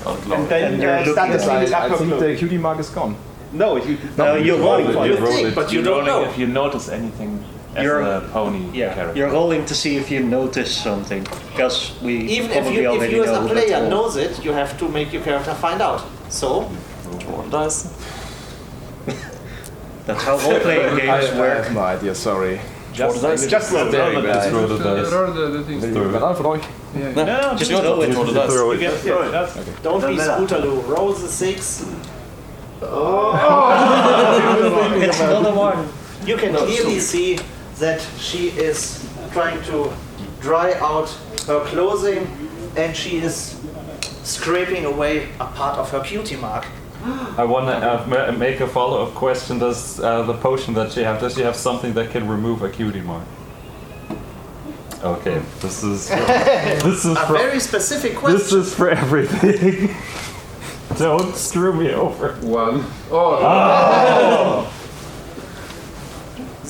Speaker 3: And then
Speaker 5: And you're
Speaker 3: started
Speaker 5: looking
Speaker 3: cleaning up
Speaker 9: I
Speaker 3: her
Speaker 9: think
Speaker 3: clothing.
Speaker 9: the cutie mark is gone.
Speaker 3: No, you.
Speaker 5: No, you're rolling for
Speaker 6: You
Speaker 5: it.
Speaker 6: roll
Speaker 1: think,
Speaker 6: it.
Speaker 1: but you
Speaker 8: You're
Speaker 1: don't
Speaker 8: rolling
Speaker 1: know.
Speaker 8: if you notice anything as
Speaker 5: You're-
Speaker 8: a pony
Speaker 5: Yeah,
Speaker 8: character.
Speaker 5: you're rolling to see if you notice something, because we
Speaker 1: Even if
Speaker 5: probably
Speaker 1: you,
Speaker 5: already
Speaker 1: as
Speaker 5: know
Speaker 1: a
Speaker 5: that
Speaker 1: player
Speaker 5: all.
Speaker 1: knows it, you have to make your character find out. So,
Speaker 7: Roll dice.
Speaker 5: That's how role-playing
Speaker 9: I
Speaker 5: games work.
Speaker 9: have no idea, sorry.
Speaker 3: Just roll
Speaker 9: Very
Speaker 3: the
Speaker 6: Just roll the dice.
Speaker 13: Roll the things.
Speaker 9: Ben aan voor euch.
Speaker 3: No,
Speaker 5: Just throw it.
Speaker 7: Roll the dice.
Speaker 6: Throw
Speaker 3: You
Speaker 6: it.
Speaker 3: get throw it. That's
Speaker 1: don't be
Speaker 12: matter.
Speaker 1: Scootaloo. Roll the 6.
Speaker 5: It's another one.
Speaker 1: You can clearly see that she is trying to dry out her clothing, and she is scraping away a part of her cutie mark.
Speaker 6: I want to make a follow-up question. Does the potion that she have, does she have something that can remove a cutie mark? Okay, this is
Speaker 1: A very specific question.
Speaker 6: this is for everything. Don't screw me over.
Speaker 13: One. Oh.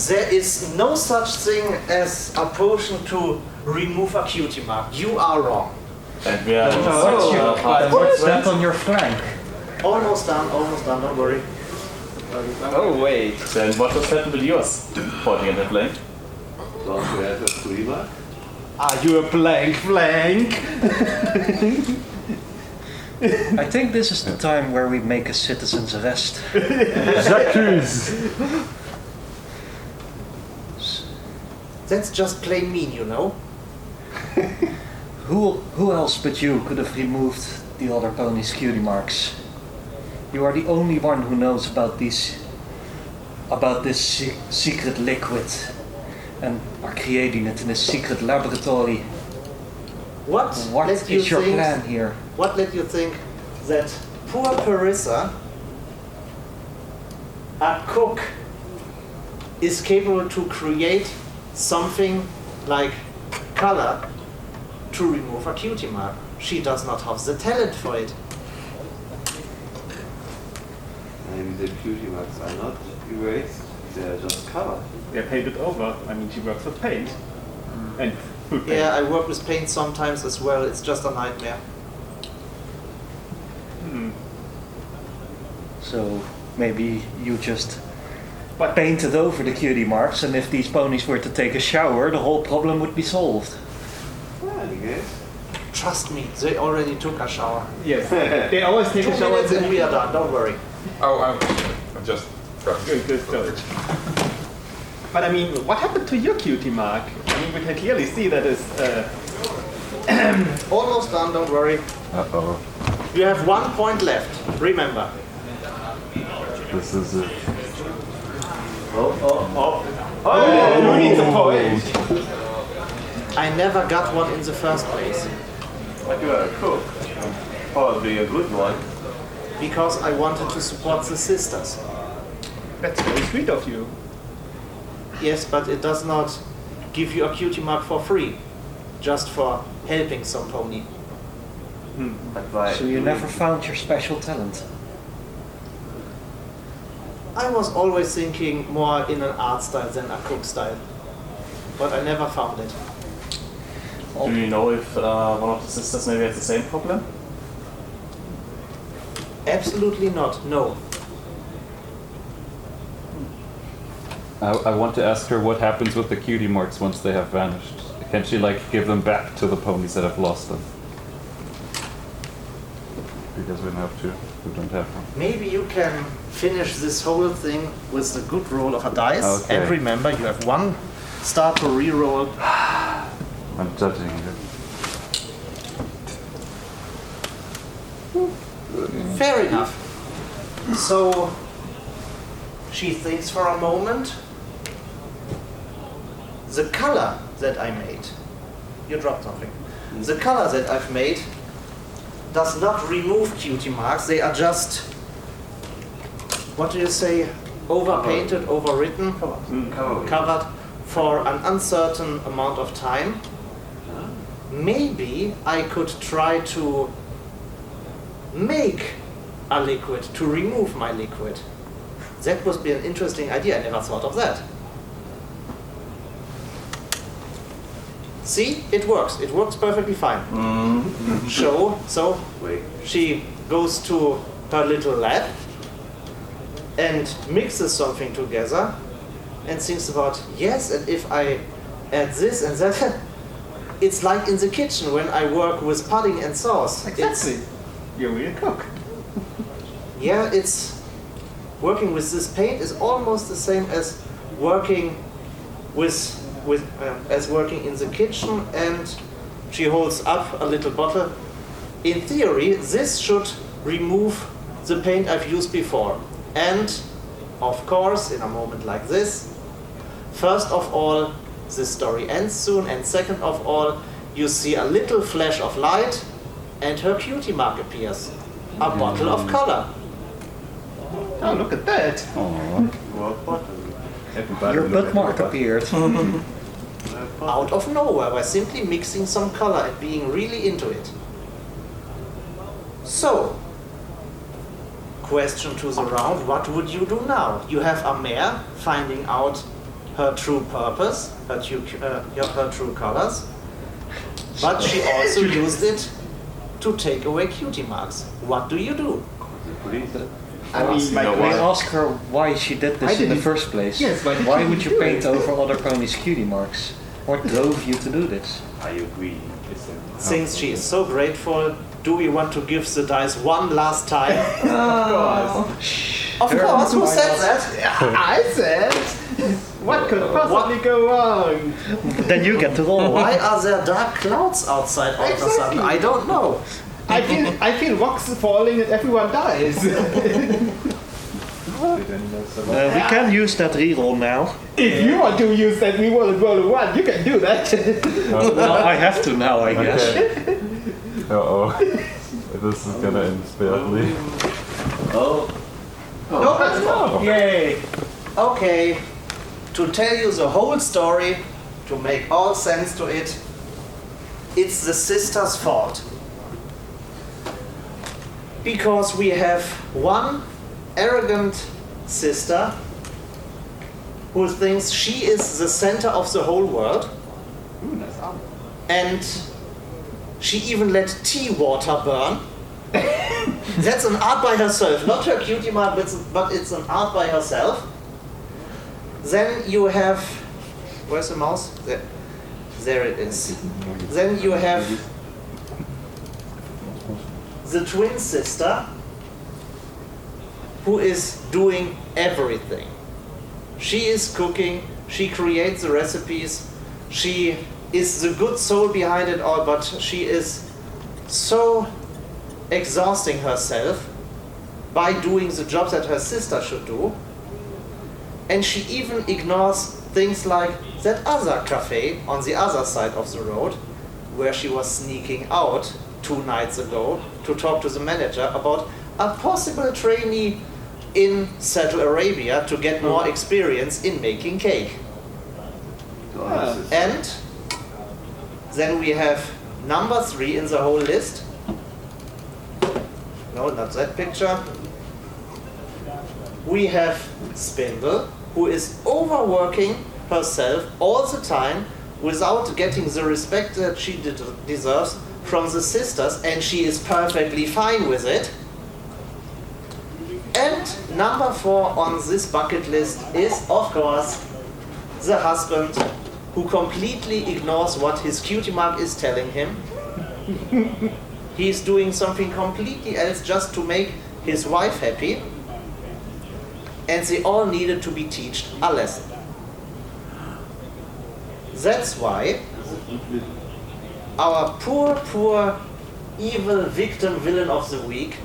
Speaker 1: There is no such thing as a potion to remove a cutie mark. You are wrong.
Speaker 7: And we are
Speaker 5: What's that on your flank?
Speaker 1: Almost done, don't worry.
Speaker 3: Oh wait.
Speaker 7: Then what was happened with yours? Pointing at the flank.
Speaker 12: Don't you have a free mark?
Speaker 3: Are you a blank flank?
Speaker 5: I think this is the time where we make a citizen's arrest.
Speaker 1: That's just plain mean, you know.
Speaker 5: Who else but you could have removed the other pony's cutie marks? You are the only one who knows about this secret liquid, and are creating it in a secret laboratory.
Speaker 1: What
Speaker 5: What is your plan here?
Speaker 1: What led you think that poor Parissa, a cook, is capable to create something like color to remove a cutie mark? She does not have the talent for it.
Speaker 12: Maybe the cutie marks are not erased, they are just covered.
Speaker 3: They're painted over. I mean, she works with paint. And food paint.
Speaker 1: Yeah, I work with paint sometimes as well. It's just a nightmare.
Speaker 5: So maybe you just painted over the cutie marks, and if these ponies were to take a shower, the whole problem would be solved.
Speaker 12: Well, I guess.
Speaker 1: Trust me, they already took a shower.
Speaker 3: Yes. They always take
Speaker 1: 2
Speaker 3: a shower.
Speaker 1: minutes and we are done, don't worry.
Speaker 13: Oh, I'm just.
Speaker 3: Good storage. But I mean, what happened to your cutie mark? I mean, we can clearly see that it's.
Speaker 1: Almost done, don't worry.
Speaker 6: Uh-oh.
Speaker 1: You have 1 point left, remember.
Speaker 6: This is it.
Speaker 3: You need a point.
Speaker 1: I never got one in the first place.
Speaker 12: But you are a cook. Probably probably a good one.
Speaker 1: Because I wanted to support the sisters.
Speaker 3: That's very sweet of you.
Speaker 1: Yes, but it does not give you a cutie mark for free, just for helping some pony.
Speaker 12: But why?
Speaker 5: So you never found your special talent?
Speaker 1: I was always thinking more in an art style than a cook style, but I never found it.
Speaker 7: Do you know if one of the sisters maybe has the same problem?
Speaker 1: Absolutely not, no.
Speaker 6: I want to ask her what happens with the cutie marks once they have vanished. Can she like give them back to the ponies that have lost them? Because we don't have them.
Speaker 1: Maybe you can finish this whole thing with the good roll of a dice.
Speaker 6: Okay.
Speaker 1: And remember, you have one star to re-roll.
Speaker 6: I'm judging you.
Speaker 1: Fair enough. So she thinks for a moment. The color that I made, you dropped something. The color that I've made does not remove cutie marks. They are just, what do you say, overpainted, overwritten, covered for an uncertain amount of time. Maybe I could try to make a liquid to remove my liquid. That would be an interesting idea. I never thought of that. See, it works. It works perfectly fine. So she goes to her little lab and mixes something together and thinks about, yes, and if I add this and that, it's like in the kitchen when I work with pudding and sauce.
Speaker 3: Exactly. You're really a cook.
Speaker 1: Yeah, it's working with this paint is almost the same as working as working in the kitchen. And she holds up a little bottle. In theory, this should remove the paint I've used before. And of course, in a moment like this, first of all, this story ends soon, and second of all, you see a little flash of light and her cutie mark appears. A bottle of color.
Speaker 3: Oh, look at that.
Speaker 5: Your butt mark appeared.
Speaker 1: Out of nowhere by simply mixing some color and being really into it. So, question to the round, what would you do now? You have a mare finding out her true purpose, her true colors, but she also used it to take away cutie marks. What do you do?
Speaker 5: I mean, we ask her why she did this in the first place.
Speaker 3: Yes,
Speaker 5: why would you paint over other ponies' cutie marks? What drove you to do this?
Speaker 12: I agree.
Speaker 1: Since she is so grateful, do we want to give the dice one last time? Of course, who said that?
Speaker 3: I said. What could possibly go wrong?
Speaker 5: Then you get to roll.
Speaker 1: Why are there dark clouds outside all of a sudden? I don't know.
Speaker 3: I feel rocks falling and everyone dies.
Speaker 5: We can use that reroll now.
Speaker 3: If you want to use that roll a 1, you can do that.
Speaker 5: Well, I have to now, I guess.
Speaker 6: Okay. This is gonna end badly.
Speaker 1: No.
Speaker 3: Yay.
Speaker 1: Okay. To tell you the whole story, to make all sense to it, it's the sister's fault. Because we have one arrogant sister who thinks she is the center of the whole world. And she even let tea water burn. That's an art by herself, not her cutie mark, but it's an art by herself. Then you have, where's the mouse? There it is. Then you have the twin sister who is doing everything. She is cooking, she creates the recipes, she is the good soul behind it all, but she is so exhausting herself by doing the jobs that her sister should do. And she even ignores things like that other cafe on the other side of the road where she was sneaking out 2 nights ago to talk to the manager about a possible trainee in Saudi Arabia to get more experience in making cake. And then we have number 3 in the whole list. No, not that picture. We have Spindle, who is overworking herself all the time without getting the respect that she deserves from the sisters, and she is perfectly fine with it. And number 4 on this bucket list is, of course, the husband who completely ignores what his cutie mark is telling him. He's doing something completely else just to make his wife happy, and they all needed to be taught a lesson. That's why our poor, evil victim villain of the week,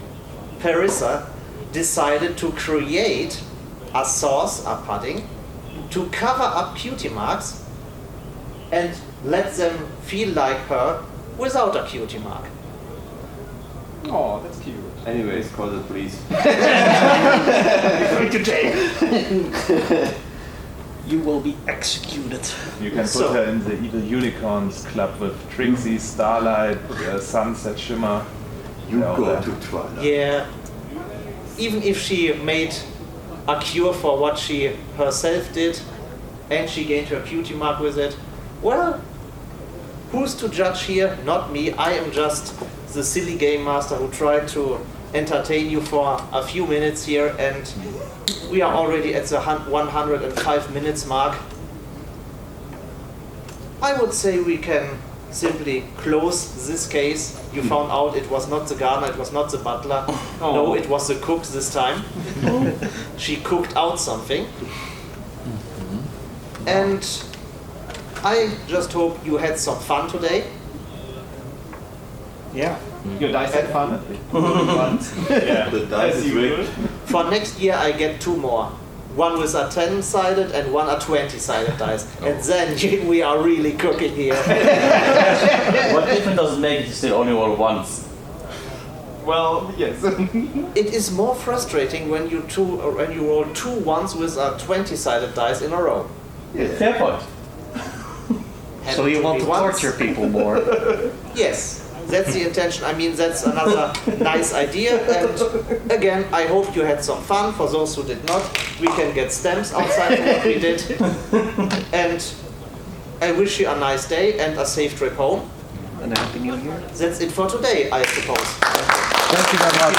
Speaker 1: Parissa, decided to create a sauce, a pudding, to cover up cutie marks and let them feel like her without a cutie mark.
Speaker 3: Oh, that's cute.
Speaker 12: Anyways, call the police.
Speaker 5: Going to jail. You will be executed.
Speaker 8: You can put her in the Evil Unicorns Club with Trixie, Starlight, Sunset Shimmer.
Speaker 12: You go to Twilight.
Speaker 1: Yeah. Even if she made a cure for what she herself did, and she gained her cutie mark with it, well, who's to judge here? Not me. I am just the silly game master who tried to entertain you for a few minutes here, and we are already at the 105 minutes mark. I would say we can simply close this case. You found out it was not the gardener, it was not the butler. No, it was the cook this time. She cooked out something. And I just hope you had some fun today.
Speaker 5: Yeah.
Speaker 3: Your dice had fun.
Speaker 12: Yeah, the dice is rigged.
Speaker 1: For next year I get 2 more. One with a 10-sided and one a 20-sided dice. And then we are really cooking here.
Speaker 7: What difference does it make if you still only roll once?
Speaker 3: Well, yes.
Speaker 1: It is more frustrating when you roll 2 ones with a 20-sided dice in a row.
Speaker 7: Yeah, fair point.
Speaker 5: So you want to torture people more?
Speaker 1: Yes. That's the intention. I mean, that's another nice idea. And again, I hope you had some fun. For those who did not, we can get stamps outside of what we did. And I wish you a nice day and a safe trip home.
Speaker 5: And a happy new year.
Speaker 1: That's it for today, I suppose.
Speaker 9: Thank you very much.